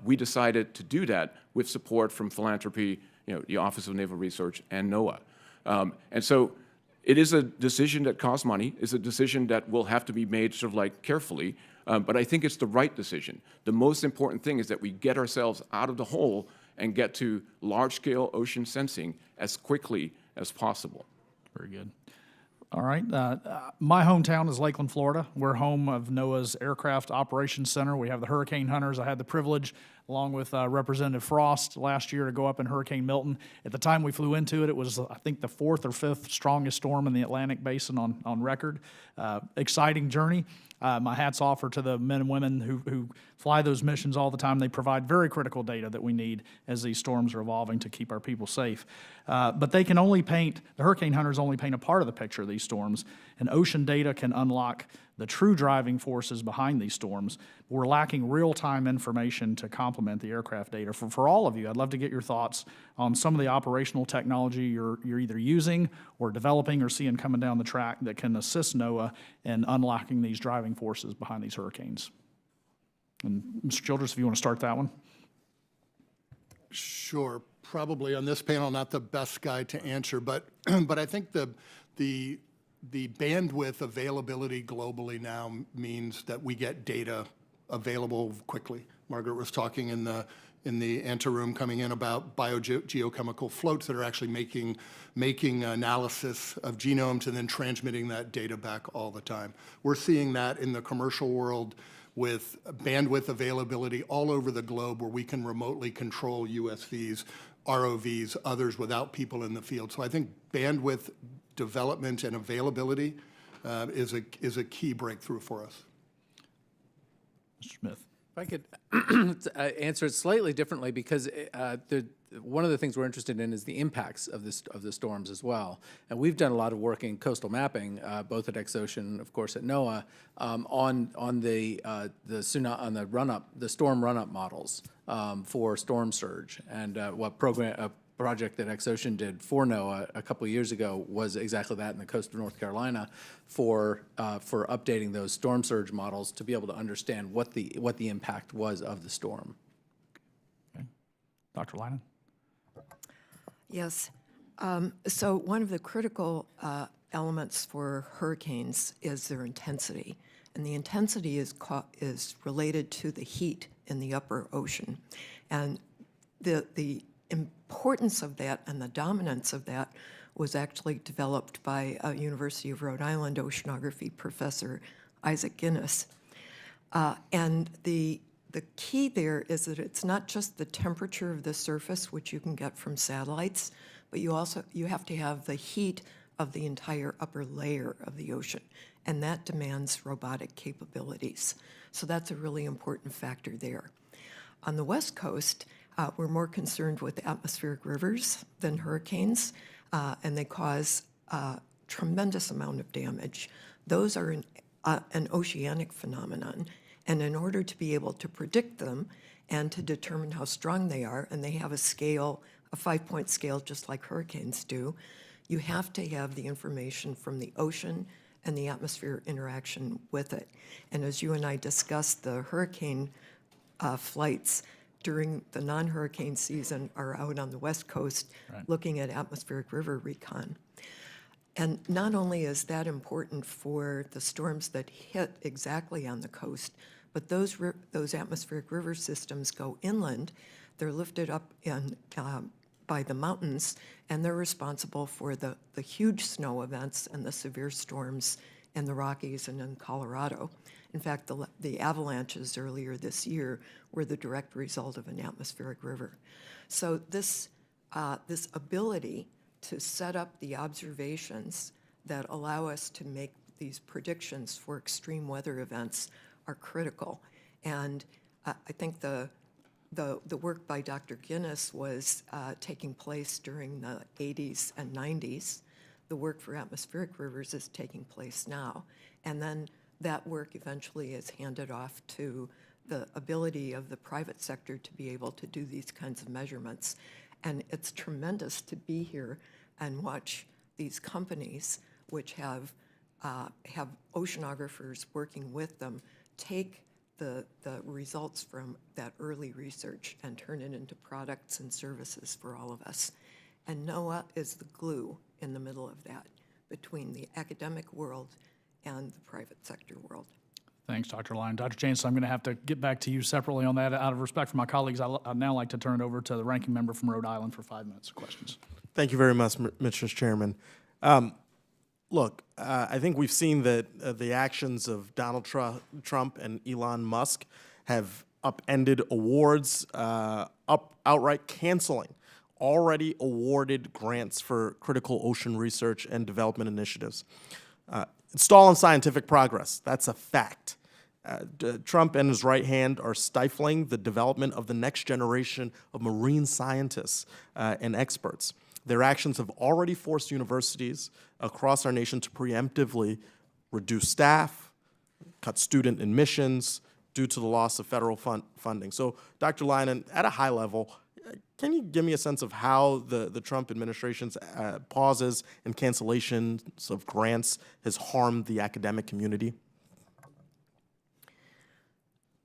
we decided to do that with support from philanthropy, the Office of Naval Research and NOAA. And so it is a decision that costs money. It's a decision that will have to be made sort of like carefully, but I think it's the right decision. The most important thing is that we get ourselves out of the hole and get to large-scale ocean sensing as quickly as possible. Very good. All right. My hometown is Lakeland, Florida. We're home of NOAA's Aircraft Operations Center. We have the Hurricane Hunters. I had the privilege, along with Representative Frost, last year to go up in Hurricane Milton. At the time we flew into it, it was, I think, the 4th or 5th strongest storm in the Atlantic Basin on record. Exciting journey. My hat's off are to the men and women who fly those missions all the time. They provide very critical data that we need as these storms are evolving to keep our people safe. But they can only paint, the Hurricane Hunters only paint a part of the picture of these storms, and ocean data can unlock the true driving forces behind these storms. We're lacking real-time information to complement the aircraft data. For all of you, I'd love to get your thoughts on some of the operational technology you're either using or developing or seeing coming down the track that can assist NOAA in unlocking these driving forces behind these hurricanes. And Mr. Childress, if you want to start that one. Sure. Probably on this panel, not the best guy to answer, but I think the bandwidth availability globally now means that we get data available quickly. Margaret was talking in the anteroom coming in about biogeochemical floats that are actually making analysis of genomes and then transmitting that data back all the time. We're seeing that in the commercial world with bandwidth availability all over the globe where we can remotely control USVs, ROVs, others without people in the field. So I think bandwidth development and availability is a key breakthrough for us. Mr. Smith. If I could answer it slightly differently, because one of the things we're interested in is the impacts of the storms as well. And we've done a lot of work in coastal mapping, both at Exocean, of course, at NOAA, on the storm run-up models for storm surge. And a project that Exocean did for NOAA a couple of years ago was exactly that in the coast of North Carolina for updating those storm surge models to be able to understand what the impact was of the storm. Okay. Dr. Linen? Yes. So one of the critical elements for hurricanes is their intensity. And the intensity is related to the heat in the upper ocean. And the importance of that and the dominance of that was actually developed by a University of Rhode Island oceanography professor, Isaac Guinness. And the key there is that it's not just the temperature of the surface, which you can get from satellites, but you have to have the heat of the entire upper layer of the ocean, and that demands robotic capabilities. So that's a really important factor there. On the West Coast, we're more concerned with atmospheric rivers than hurricanes, and they cause a tremendous amount of damage. Those are an oceanic phenomenon, and in order to be able to predict them and to determine how strong they are, and they have a scale, a 5-point scale just like hurricanes do, you have to have the information from the ocean and the atmosphere interaction with it. And as you and I discussed, the hurricane flights during the non-hurricane season are out on the West Coast looking at atmospheric river recon. And not only is that important for the storms that hit exactly on the coast, but those atmospheric river systems go inland. They're lifted up by the mountains, and they're responsible for the huge snow events and the severe storms in the Rockies and in Colorado. In fact, the avalanches earlier this year were the direct result of an atmospheric river. So this ability to set up the observations that allow us to make these predictions for extreme weather events are critical. And I think the work by Dr. Guinness was taking place during the 80s and 90s. The work for atmospheric rivers is taking place now. And then that work eventually is handed off to the ability of the private sector to be able to do these kinds of measurements. And it's tremendous to be here and watch these companies, which have oceanographers working with them, take the results from that early research and turn it into products and services for all of us. And NOAA is the glue in the middle of that between the academic world and the private sector world. Thanks, Dr. Lyon. Dr. James, I'm going to have to get back to you separately on that. Out of respect for my colleagues, I'd now like to turn it over to the ranking member from Rhode Island for 5 minutes of questions. Thank you very much, Mr. Chairman. Look, I think we've seen that the actions of Donald Trump and Elon Musk have upended awards, outright canceling already awarded grants for critical ocean research and development initiatives. Stalling scientific progress, that's a fact. Trump and his right hand are stifling the development of the next generation of marine scientists and experts. Their actions have already forced universities across our nation to preemptively reduce staff, cut student admissions due to the loss of federal funding. So, Dr. Lyon, at a high level, can you give me a sense of how the Trump administration's pauses and cancellations of grants has harmed the academic community?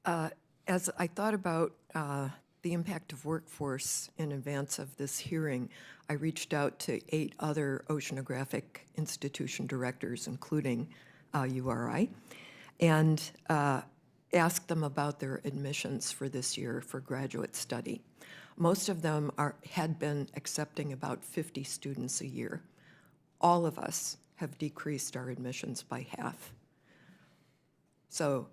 As I thought about the impact of workforce in advance of this hearing, I reached out to 8 other oceanographic institution directors, including URI, and asked them about their admissions for this year for graduate study. Most of them had been accepting about 50 students a year. All of us have decreased our admissions by half. So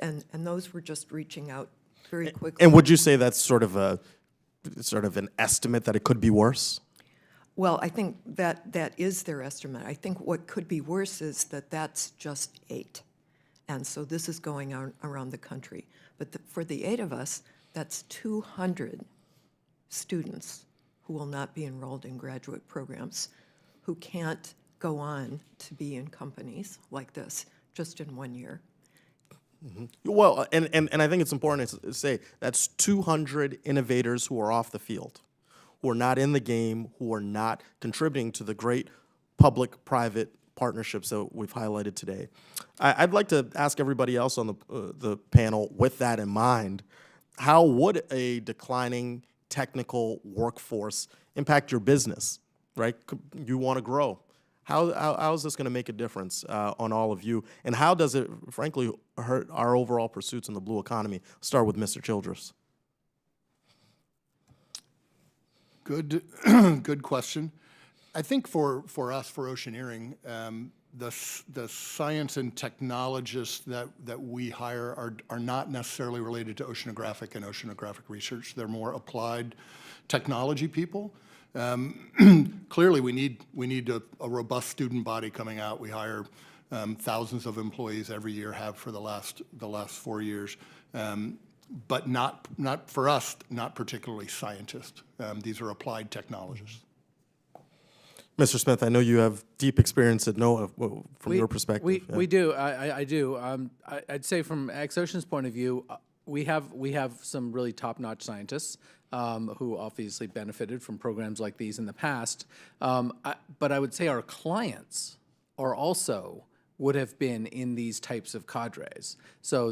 and those were just reaching out very quickly. And would you say that's sort of an estimate that it could be worse? Well, I think that is their estimate. I think what could be worse is that that's just 8. And so this is going on around the country. But for the 8 of us, that's 200 students who will not be enrolled in graduate programs, who can't go on to be in companies like this just in 1 year. Mm-hmm. Well, and I think it's important to say that's 200 innovators who are off the field, who are not in the game, who are not contributing to the great public-private partnerships that we've highlighted today. I'd like to ask everybody else on the panel, with that in mind, how would a declining technical workforce impact your business, right? You want to grow. How is this going to make a difference on all of you? And how does it, frankly, hurt our overall pursuits in the blue economy? Start with Mr. Childress. Good question. I think for us, for Oceaneering, the science and technologists that we hire are not necessarily related to oceanographic and oceanographic research. They're more applied technology people. Clearly, we need a robust student body coming out. We hire thousands of employees every year, have for the last 4 years. But not for us, not particularly scientists. These are applied technologists. Mr. Smith, I know you have deep experience at NOAA from your perspective. We do. I do. I'd say from Exocean's point of view, we have some really top-notch scientists who obviously benefited from programs like these in the past. But I would say our clients are also would have been in these types of cadres. So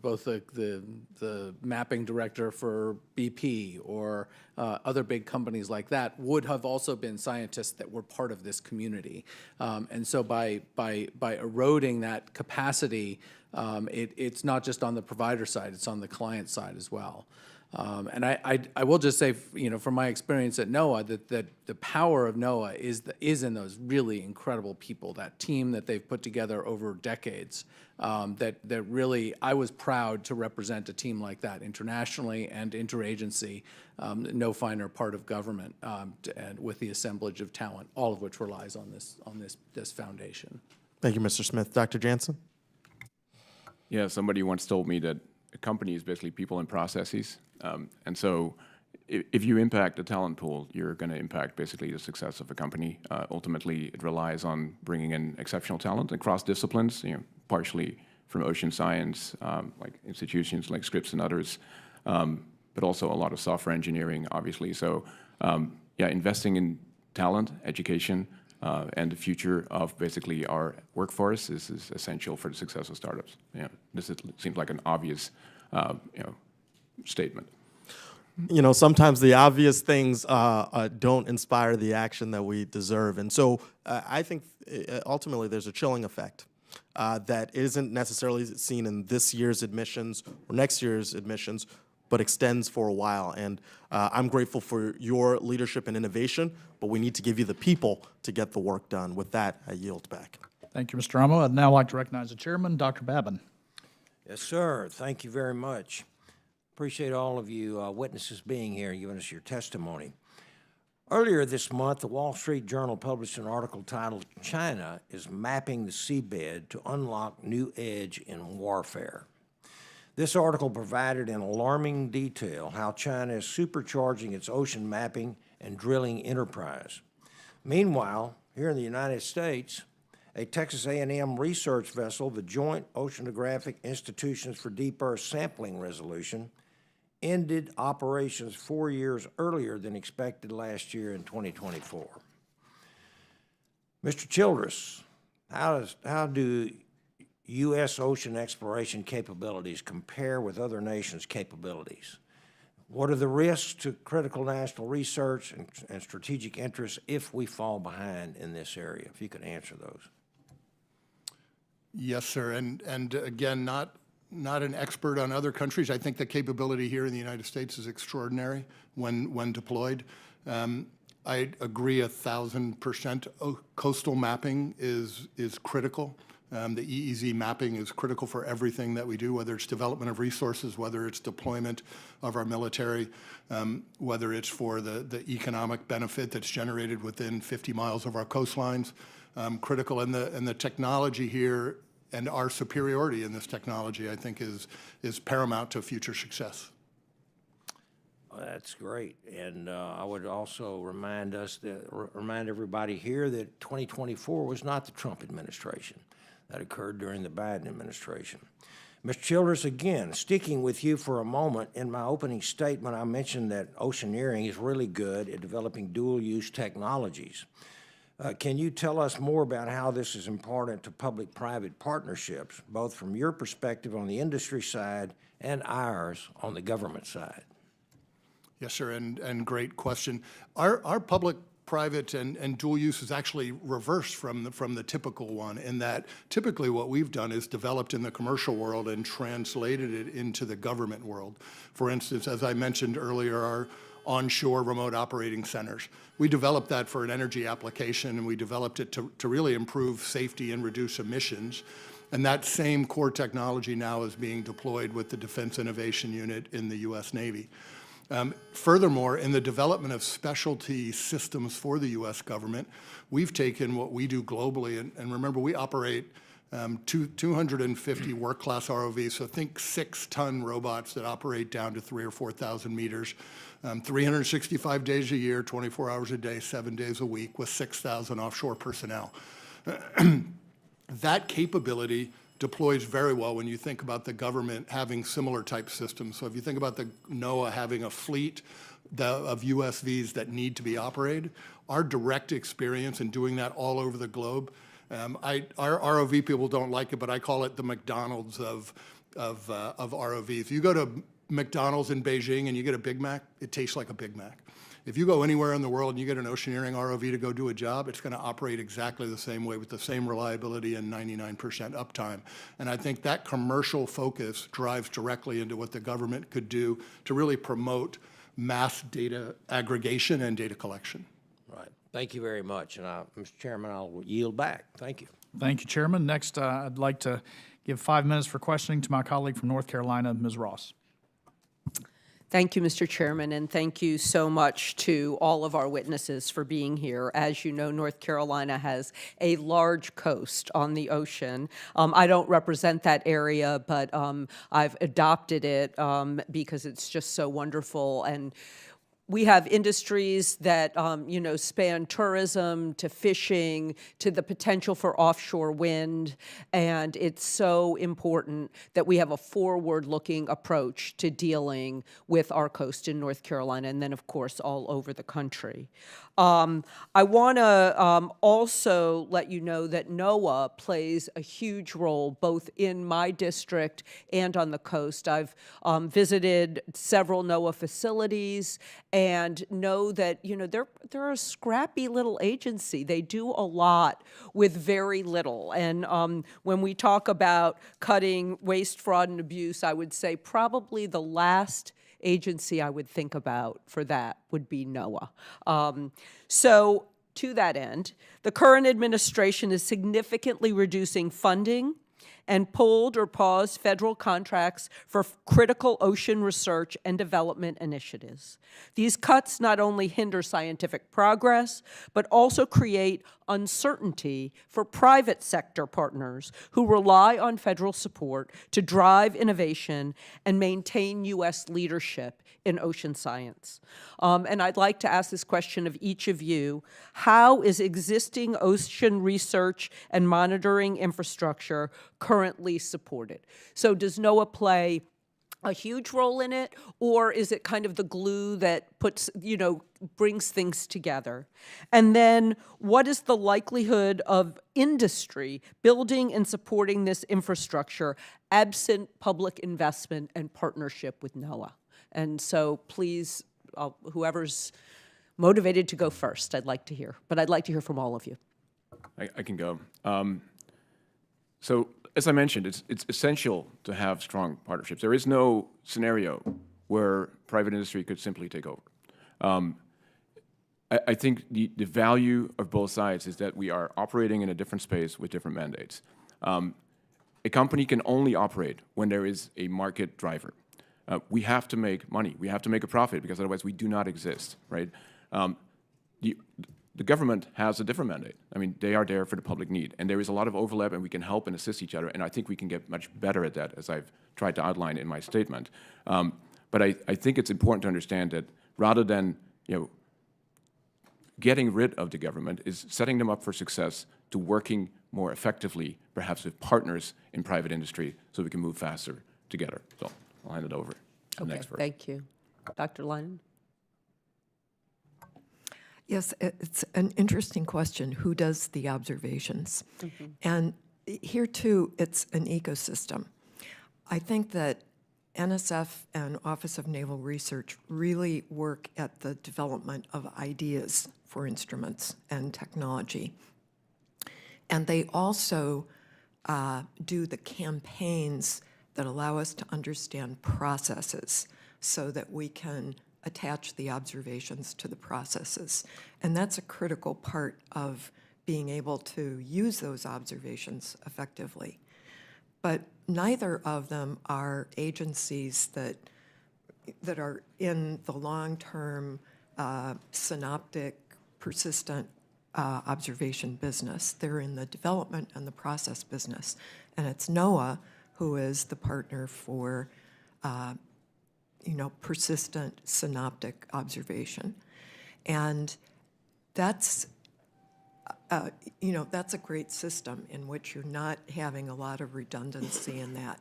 both the mapping director for BP or other big companies like that would have also been scientists that were part of this community. And so by eroding that capacity, it's not just on the provider side, it's on the client side as well. And I will just say, from my experience at NOAA, that the power of NOAA is in those really incredible people, that team that they've put together over decades. That really, I was proud to represent a team like that internationally and interagency, no finer part of government, and with the assemblage of talent, all of which relies on this foundation. Thank you, Mr. Smith. Dr. Jansen? Yeah, somebody once told me that a company is basically people and processes. And so if you impact the talent pool, you're going to impact basically the success of a company. Ultimately, it relies on bringing in exceptional talent across disciplines, partially from ocean science, like institutions like Scripps and others, but also a lot of software engineering, obviously. So yeah, investing in talent, education, and the future of basically our workforce is essential for the success of startups. This seems like an obvious statement. Sometimes the obvious things don't inspire the action that we deserve. And so I think ultimately there's a chilling effect that isn't necessarily seen in this year's admissions or next year's admissions, but extends for a while. And I'm grateful for your leadership and innovation, but we need to give you the people to get the work done. With that, I yield back. Thank you, Mr. Ramo. I'd now like to recognize the chairman, Dr. Babin. Yes, sir. Thank you very much. Appreciate all of you witnesses being here and giving us your testimony. Earlier this month, the Wall Street Journal published an article titled, "China is Mapping the Seabed to Unlock New Edge in Warfare." This article provided in alarming detail how China is supercharging its ocean mapping and drilling enterprise. Meanwhile, here in the United States, a Texas A&M research vessel, the Joint Oceanographic Institutions for Deep Earth Sampling Resolution, ended operations 4 years earlier than expected last year in 2024. Mr. Childress, how do U.S. ocean exploration capabilities compare with other nations' capabilities? What are the risks to critical national research and strategic interests if we fall behind in this area? If you could answer those. Yes, sir. And again, not an expert on other countries. I think the capability here in the United States is extraordinary when deployed. I agree 1,000%. Coastal mapping is critical. The EEZ mapping is critical for everything that we do, whether it's development of resources, whether it's deployment of our military, whether it's for the economic benefit that's generated within 50 miles of our coastlines. Critical, and the technology here and our superiority in this technology, I think, is paramount to future success. Well, that's great, and I would also remind everybody here that 2024 was not the Trump administration. That occurred during the Biden administration. Mr. Childress, again, sticking with you for a moment, in my opening statement, I mentioned that Oceaneering is really good at developing dual-use technologies. Can you tell us more about how this is important to public-private partnerships, both from your perspective on the industry side and ours on the government side? Yes, sir, and great question. Our public-private and dual use is actually reversed from the typical one, in that typically what we've done is developed in the commercial world and translated it into the government world. For instance, as I mentioned earlier, our onshore remote operating centers. We developed that for an energy application, and we developed it to really improve safety and reduce emissions. And that same core technology now is being deployed with the Defense Innovation Unit in the U.S. Navy. Furthermore, in the development of specialty systems for the U.S. government, we've taken what we do globally, and remember, we operate 250 work-class ROVs, so think 6-ton robots that operate down to 3,000 or 4,000 meters, 365 days a year, 24 hours a day, 7 days a week, with 6,000 offshore personnel. That capability deploys very well when you think about the government having similar type systems. So if you think about the NOAA having a fleet of USVs that need to be operated, our direct experience in doing that all over the globe, our ROV people don't like it, but I call it the McDonald's of ROVs. You go to McDonald's in Beijing and you get a Big Mac, it tastes like a Big Mac. If you go anywhere in the world and you get an oceaneering ROV to go do a job, it's going to operate exactly the same way with the same reliability and 99% uptime. And I think that commercial focus drives directly into what the government could do to really promote mass data aggregation and data collection. Right. Thank you very much. And Mr. Chairman, I'll yield back. Thank you. Thank you, Chairman. Next, I'd like to give 5 minutes for questioning to my colleague from North Carolina, Ms. Ross. Thank you, Mr. Chairman, and thank you so much to all of our witnesses for being here. As you know, North Carolina has a large coast on the ocean. I don't represent that area, but I've adopted it because it's just so wonderful. And we have industries that, span tourism to fishing to the potential for offshore wind. And it's so important that we have a forward-looking approach to dealing with our coast in North Carolina and then, of course, all over the country. I want to also let you know that NOAA plays a huge role both in my district and on the coast. I've visited several NOAA facilities and know that, they're a scrappy little agency. They do a lot with very little. And when we talk about cutting waste, fraud, and abuse, I would say probably the last agency I would think about for that would be NOAA. So to that end, the current administration is significantly reducing funding and pulled or paused federal contracts for critical ocean research and development initiatives. These cuts not only hinder scientific progress, but also create uncertainty for private sector partners who rely on federal support to drive innovation and maintain U.S. leadership in ocean science. And I'd like to ask this question of each of you. How is existing ocean research and monitoring infrastructure currently supported? So does NOAA play a huge role in it, or is it kind of the glue that puts, brings things together? And then what is the likelihood of industry building and supporting this infrastructure absent public investment and partnership with NOAA? And so please, whoever's motivated to go first, I'd like to hear. But I'd like to hear from all of you. I can go. So as I mentioned, it's essential to have strong partnerships. There is no scenario where private industry could simply take over. I think the value of both sides is that we are operating in a different space with different mandates. A company can only operate when there is a market driver. We have to make money. We have to make a profit because otherwise we do not exist, right? The government has a different mandate. I mean, they are there for the public need, and there is a lot of overlap, and we can help and assist each other, and I think we can get much better at that, as I've tried to outline in my statement. But I think it's important to understand that rather than, getting rid of the government is setting them up for success to working more effectively, perhaps with partners in private industry, so we can move faster together. So I'll hand it over to the next person. Thank you. Dr. Leinen? Yes, it's an interesting question. Who does the observations? And here, too, it's an ecosystem. I think that NSF and Office of Naval Research really work at the development of ideas for instruments and technology. And they also do the campaigns that allow us to understand processes so that we can attach the observations to the processes. And that's a critical part of being able to use those observations effectively. But neither of them are agencies that are in the long-term synoptic, persistent observation business. They're in the development and the process business. And it's NOAA who is the partner for persistent synoptic observation. And that's that's a great system in which you're not having a lot of redundancy in that.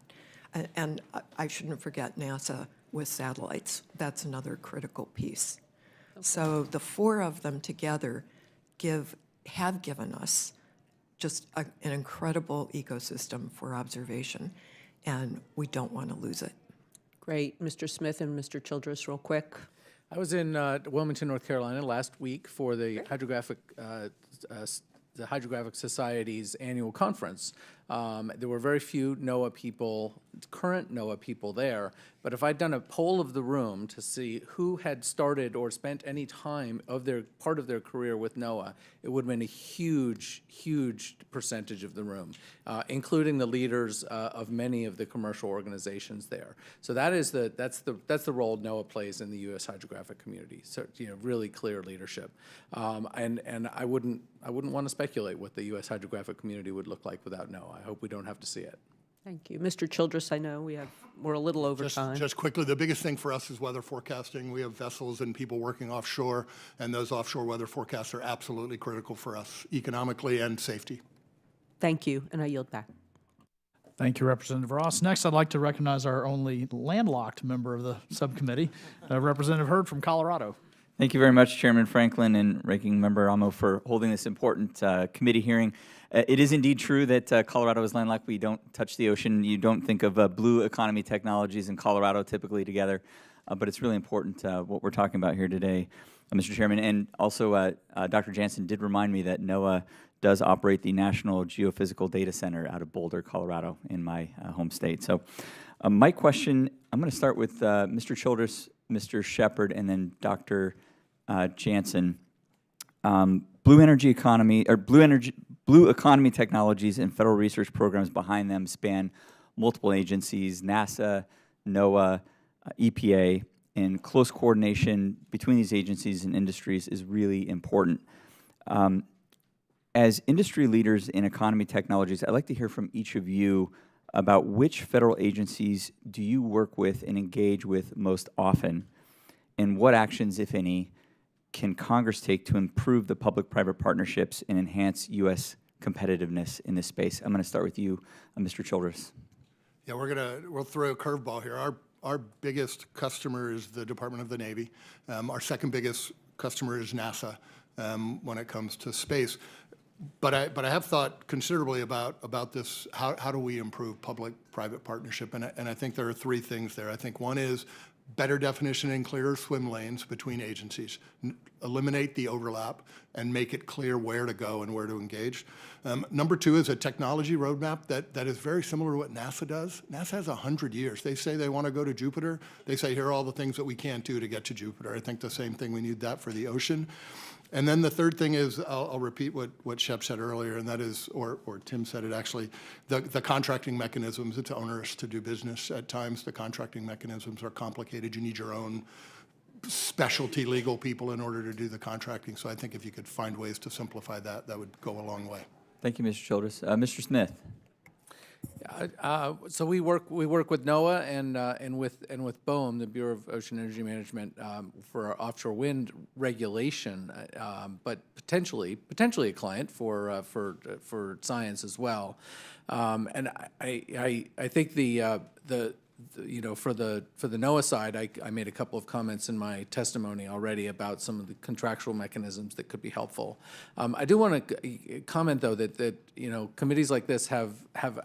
And I shouldn't forget NASA with satellites. That's another critical piece. Okay. So the four of them together have given us just an incredible ecosystem for observation, and we don't want to lose it. Great. Mr. Smith and Mr. Childress, real quick. I was in Wilmington, North Carolina last week for the Hydrographic Society's annual conference. There were very few NOAA people, current NOAA people there, but if I'd done a poll of the room to see who had started or spent any time of part of their career with NOAA, it would have been a huge, huge percentage of the room, including the leaders of many of the commercial organizations there. So that's the role NOAA plays in the U.S. hydrographic community. So really clear leadership, and I wouldn't want to speculate what the U.S. hydrographic community would look like without NOAA. I hope we don't have to see it. Thank you. Mr. Childress, I know we're a little over time. Just quickly, the biggest thing for us is weather forecasting. We have vessels and people working offshore, and those offshore weather forecasts are absolutely critical for us economically and safety. Thank you, and I yield back. Thank you, Representative Ross. Next, I'd like to recognize our only landlocked member of the subcommittee, Representative Hurd from Colorado. Thank you very much, Chairman Franklin and Ranking Member Amo, for holding this important committee hearing. It is indeed true that Colorado is landlocked. We don't touch the ocean. You don't think of blue economy technologies in Colorado typically together, but it's really important what we're talking about here today, Mr. Chairman. And also, Dr. Jansen did remind me that NOAA does operate the National Geophysical Data Center out of Boulder, Colorado, in my home state. So my question, I'm going to start with Mr. Childress, Mr. Shepard, and then Dr. Jansen. Blue economy technologies and federal research programs behind them span multiple agencies, NASA, NOAA, EPA, and close coordination between these agencies and industries is really important. As industry leaders in economy technologies, I'd like to hear from each of you about which federal agencies do you work with and engage with most often, and what actions, if any, can Congress take to improve the public-private partnerships and enhance U.S. competitiveness in this space? I'm going to start with you, Mr. Childress. Yeah, we'll throw a curveball here. Our biggest customer is the Department of the Navy. Our second biggest customer is NASA when it comes to space. But I have thought considerably about this. How do we improve public-private partnership? And I think there are three things there. I think one is better definition and clearer swim lanes between agencies. Eliminate the overlap and make it clear where to go and where to engage. Number two is a technology roadmap that is very similar to what NASA does. NASA has 100 years. They say they want to go to Jupiter. They say, here are all the things that we can't do to get to Jupiter. I think the same thing, we need that for the ocean. And then the third thing is, I'll repeat what Shep said earlier, and that is, or Tim said it actually, the contracting mechanisms. It's onerous to do business at times. The contracting mechanisms are complicated. You need your own specialty legal people in order to do the contracting. So I think if you could find ways to simplify that, that would go a long way. Thank you, Mr. Childress. Mr. Smith. So we work with NOAA and with BOEM, the Bureau of Ocean Energy Management, for our offshore wind regulation, but potentially a client for science as well. And I think the you know, for the NOAA side, I made a couple of comments in my testimony already about some of the contractual mechanisms that could be helpful. I do want to comment, though, that you know, committees like this have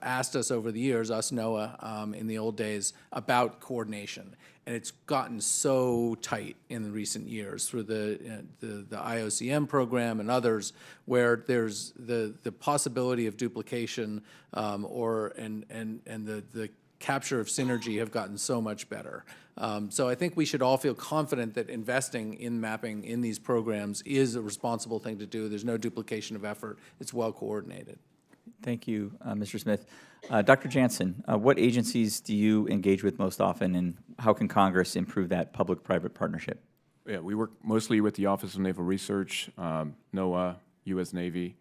asked us over the years, us NOAA in the old days, about coordination, and it's gotten so tight in the recent years through the IOCM program and others, where there's the possibility of duplication and the capture of synergy have gotten so much better. So I think we should all feel confident that investing in mapping in these programs is a responsible thing to do. There's no duplication of effort. It's well coordinated. Thank you, Mr. Smith. Dr. Jansen, what agencies do you engage with most often, and how can Congress improve that public-private partnership? Yeah, we work mostly with the Office of Naval Research, NOAA, U.S. Navy,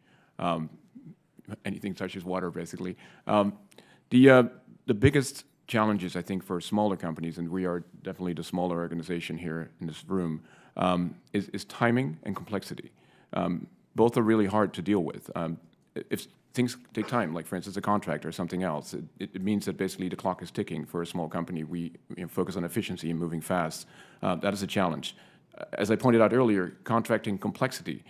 anything touches water, basically. The biggest challenges, I think, for smaller companies, and we are definitely the smaller organization here in this room, is timing and complexity. Both are really hard to deal with. If things take time, like, for instance, a contract or something else, it means that basically the clock is ticking for a small company. We focus on efficiency and moving fast. That is a challenge. As I pointed out earlier, contracting complexity.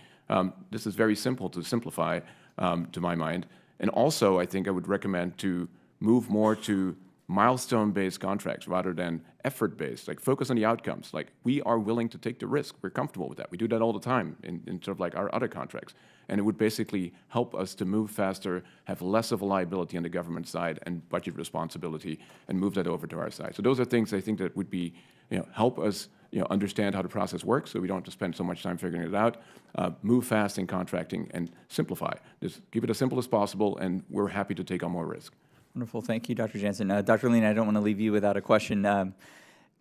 This is very simple to simplify, to my mind. And also, I think I would recommend to move more to milestone-based contracts rather than effort-based. Like, focus on the outcomes. Like, we are willing to take the risk. We're comfortable with that. We do that all the time in sort of like our other contracts. And it would basically help us to move faster, have less of a liability on the government side and budget responsibility, and move that over to our side. So those are things I think that would be, help us, understand how the process works, so we don't have to spend so much time figuring it out. Move fast in contracting and simplify. Just keep it as simple as possible, and we're happy to take on more risk. Wonderful. Thank you, Dr. Jansen. Dr. Lean, I don't want to leave you without a question.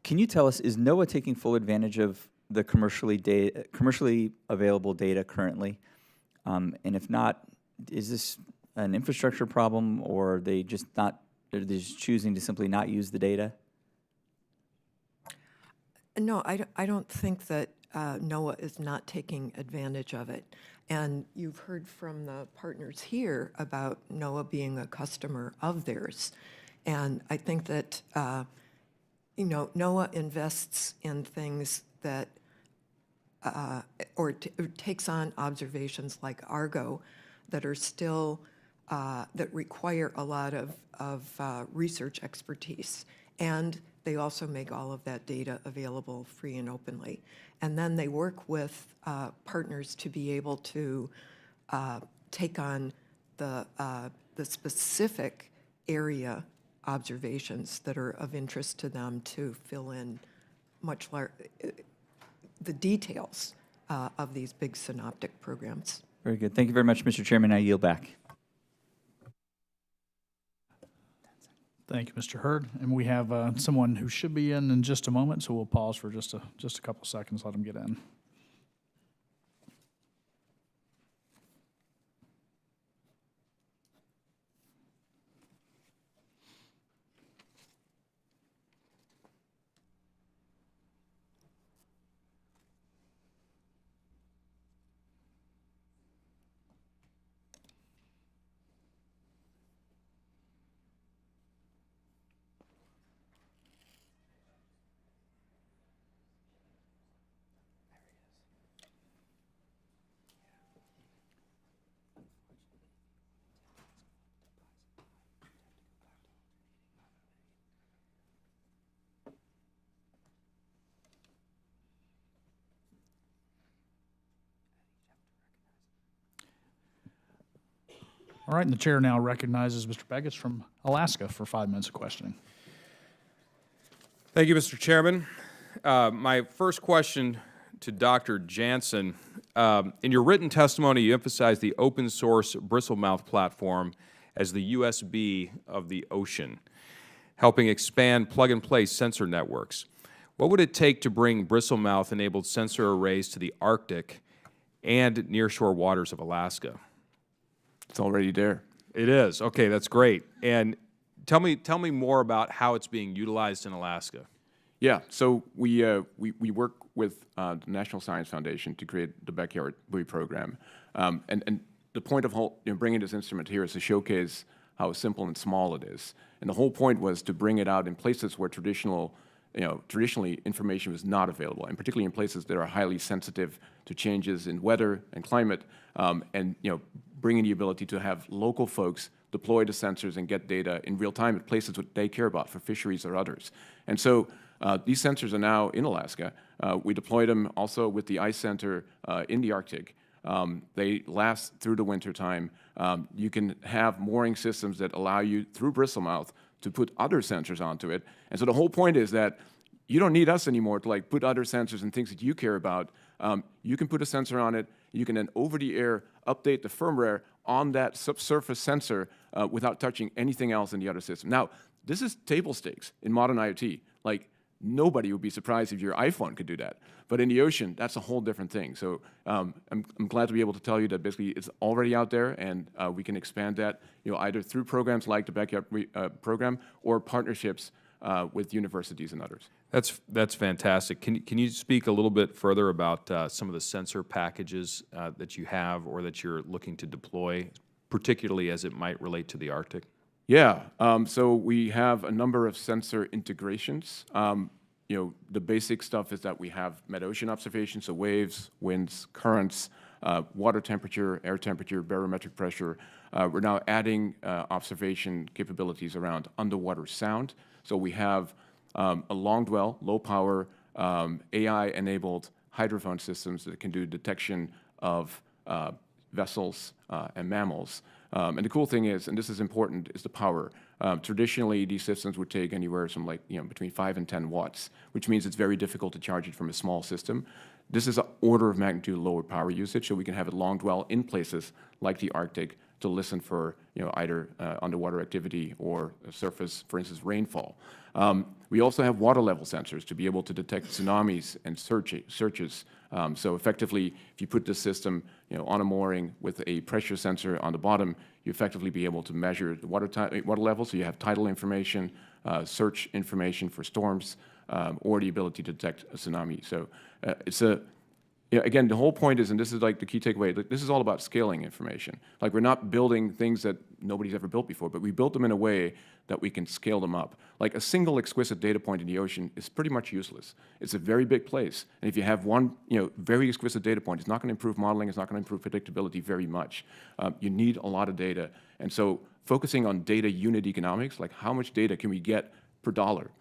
Can you tell us, is NOAA taking full advantage of the commercially available data currently? And if not, is this an infrastructure problem, or are they just choosing to simply not use the data? No, I don't think that NOAA is not taking advantage of it. And you've heard from the partners here about NOAA being a customer of theirs. And I think that, NOAA invests in things that, or takes on observations like Argo that are still, that require a lot of research expertise. And they also make all of that data available free and openly. And then they work with partners to be able to take on the specific area observations that are of interest to them to fill in the details of these big synoptic programs. Very good. Thank you very much, Mr. Chairman. I yield back. Thank you, Mr. Hurd. And we have someone who should be in just a moment, so we'll pause for just a couple seconds, let them get in. All right, and the chair now recognizes Mr. Begich from Alaska for 5 minutes of questioning. Thank you, Mr. Chairman. My first question to Dr. Jansen. In your written testimony, you emphasized the open source Bristlemouth platform as the USB of the ocean, helping expand plug-and-play sensor networks. What would it take to bring Bristlemouth-enabled sensor arrays to the Arctic and nearshore waters of Alaska? It's already there. It is. Okay, that's great. And tell me more about how it's being utilized in Alaska. Yeah, so we work with the National Science Foundation to create the Backyard Buoy program. And the point of bringing this instrument here is to showcase how simple and small it is. And the whole point was to bring it out in places where traditionally information was not available, and particularly in places that are highly sensitive to changes in weather and climate, and bringing the ability to have local folks deploy the sensors and get data in real time at places that they care about for fisheries or others. And so these sensors are now in Alaska. We deployed them also with the Ice Center in the Arctic. They last through the winter time. You can have mooring systems that allow you, through Bristlemouth, to put other sensors onto it. And so the whole point is that you don't need us anymore to put other sensors and things that you care about. You can put a sensor on it. You can then over the air update the firmware on that subsurface sensor without touching anything else in the other system. Now, this is table stakes in modern IoT. Nobody would be surprised if your iPhone could do that. But in the ocean, that's a whole different thing. So I'm glad to be able to tell you that basically it's already out there, and we can expand that either through programs like the Backyard program or partnerships with universities and others. That's fantastic. Can you speak a little bit further about some of the sensor packages that you have or that you're looking to deploy, particularly as it might relate to the Arctic? Yeah, so we have a number of sensor integrations. The basic stuff is that we have metocean observations, so waves, winds, currents, water temperature, air temperature, barometric pressure. We're now adding observation capabilities around underwater sound. So we have a long dwell, low power, AI-enabled hydrophone systems that can do detection of vessels and mammals. And the cool thing is, and this is important, is the power. Traditionally, these systems would take anywhere from between 5 and 10 watts, which means it's very difficult to charge it from a small system. This is an order of magnitude lower power usage, so we can have it long dwell in places like the Arctic to listen for either underwater activity or surface, for instance, rainfall. We also have water level sensors to be able to detect tsunamis and searches. So effectively, if you put this system on a mooring with a pressure sensor on the bottom, you effectively be able to measure the water level, so you have tidal information, search information for storms, or the ability to detect a tsunami. So again, the whole point is, and this is the key takeaway, this is all about scaling information. We're not building things that nobody's ever built before, but we built them in a way that we can scale them up. A single exquisite data point in the ocean is pretty much useless. It's a very big place, and if you have one very exquisite data point, it's not going to improve modeling, it's not going to improve predictability very much. You need a lot of data, and so focusing on data unit economics, how much data can we get per dollar,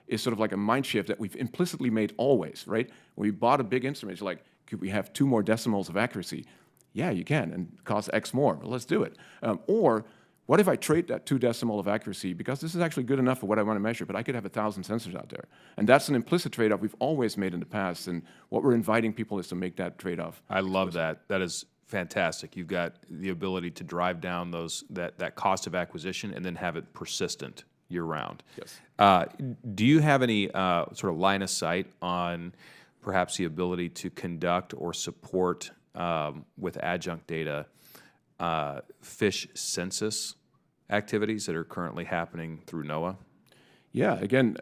is sort of like a mind shift that we've implicitly made always, right? When we bought a big instrument, it's could we have 2 more decimals of accuracy? Yeah, you can, and it costs X more. Well, let's do it. Or what if I trade that 2 decimal of accuracy, because this is actually good enough for what I want to measure, but I could have 1,000 sensors out there. And that's an implicit trade-off we've always made in the past, and what we're inviting people is to make that trade-off. I love that. That is fantastic. You've got the ability to drive down that cost of acquisition and then have it persistent year-round. Yes. Do you have any sort of line of sight on perhaps the ability to conduct or support with adjunct data fish census activities that are currently happening through NOAA? Yeah, again,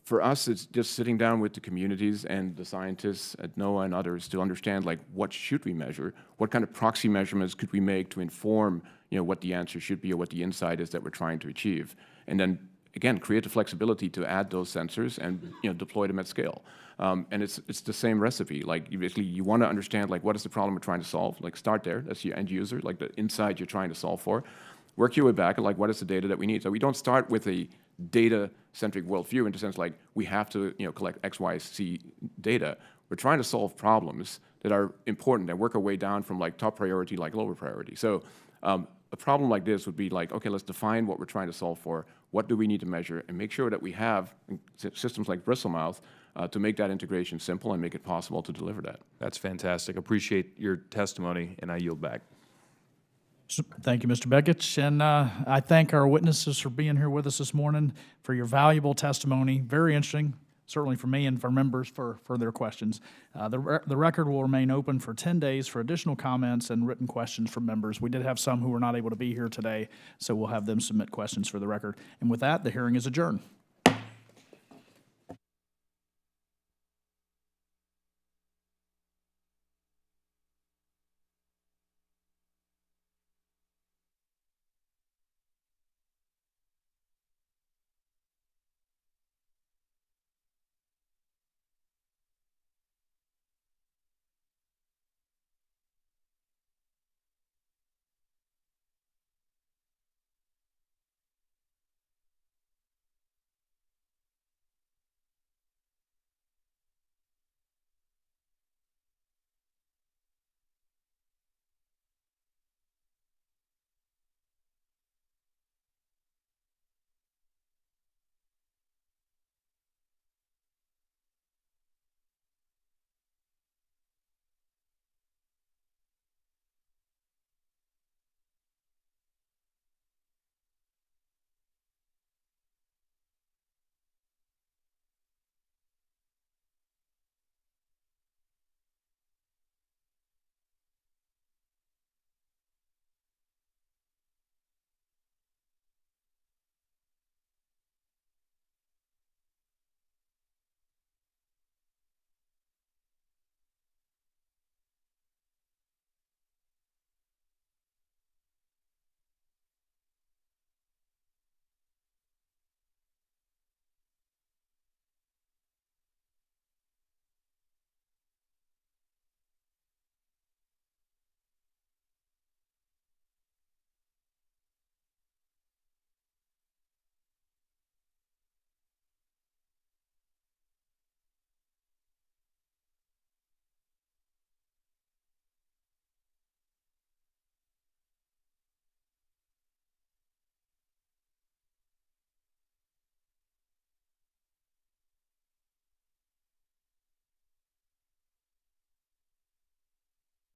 for us, it's just sitting down with the communities and the scientists at NOAA and others to understand, what should we measure? What kind of proxy measurements could we make to inform, what the answer should be or what the insight is that we're trying to achieve? And then, again, create the flexibility to add those sensors and, deploy them at scale. And it's the same recipe. You want to understand, what is the problem we're trying to solve? Start there. That's your end user, the insight you're trying to solve for. Work your way back at, what is the data that we need? So we don't start with a data-centric worldview in the sense, we have to, collect X, Y, Z data. We're trying to solve problems that are important and work our way down from, top priority, lower priority. So a problem like this would be okay, let's define what we're trying to solve for. What do we need to measure? And make sure that we have systems like Bristlemouth to make that integration simple and make it possible to deliver that. That's fantastic. Appreciate your testimony, and I yield back. Thank you, Mr. Beckich, and I thank our witnesses for being here with us this morning, for your valuable testimony. Very interesting, certainly for me and for members for their questions. The record will remain open for 10 days for additional comments and written questions from members. We did have some who were not able to be here today, so we'll have them submit questions for the record. And with that, the hearing is adjourned.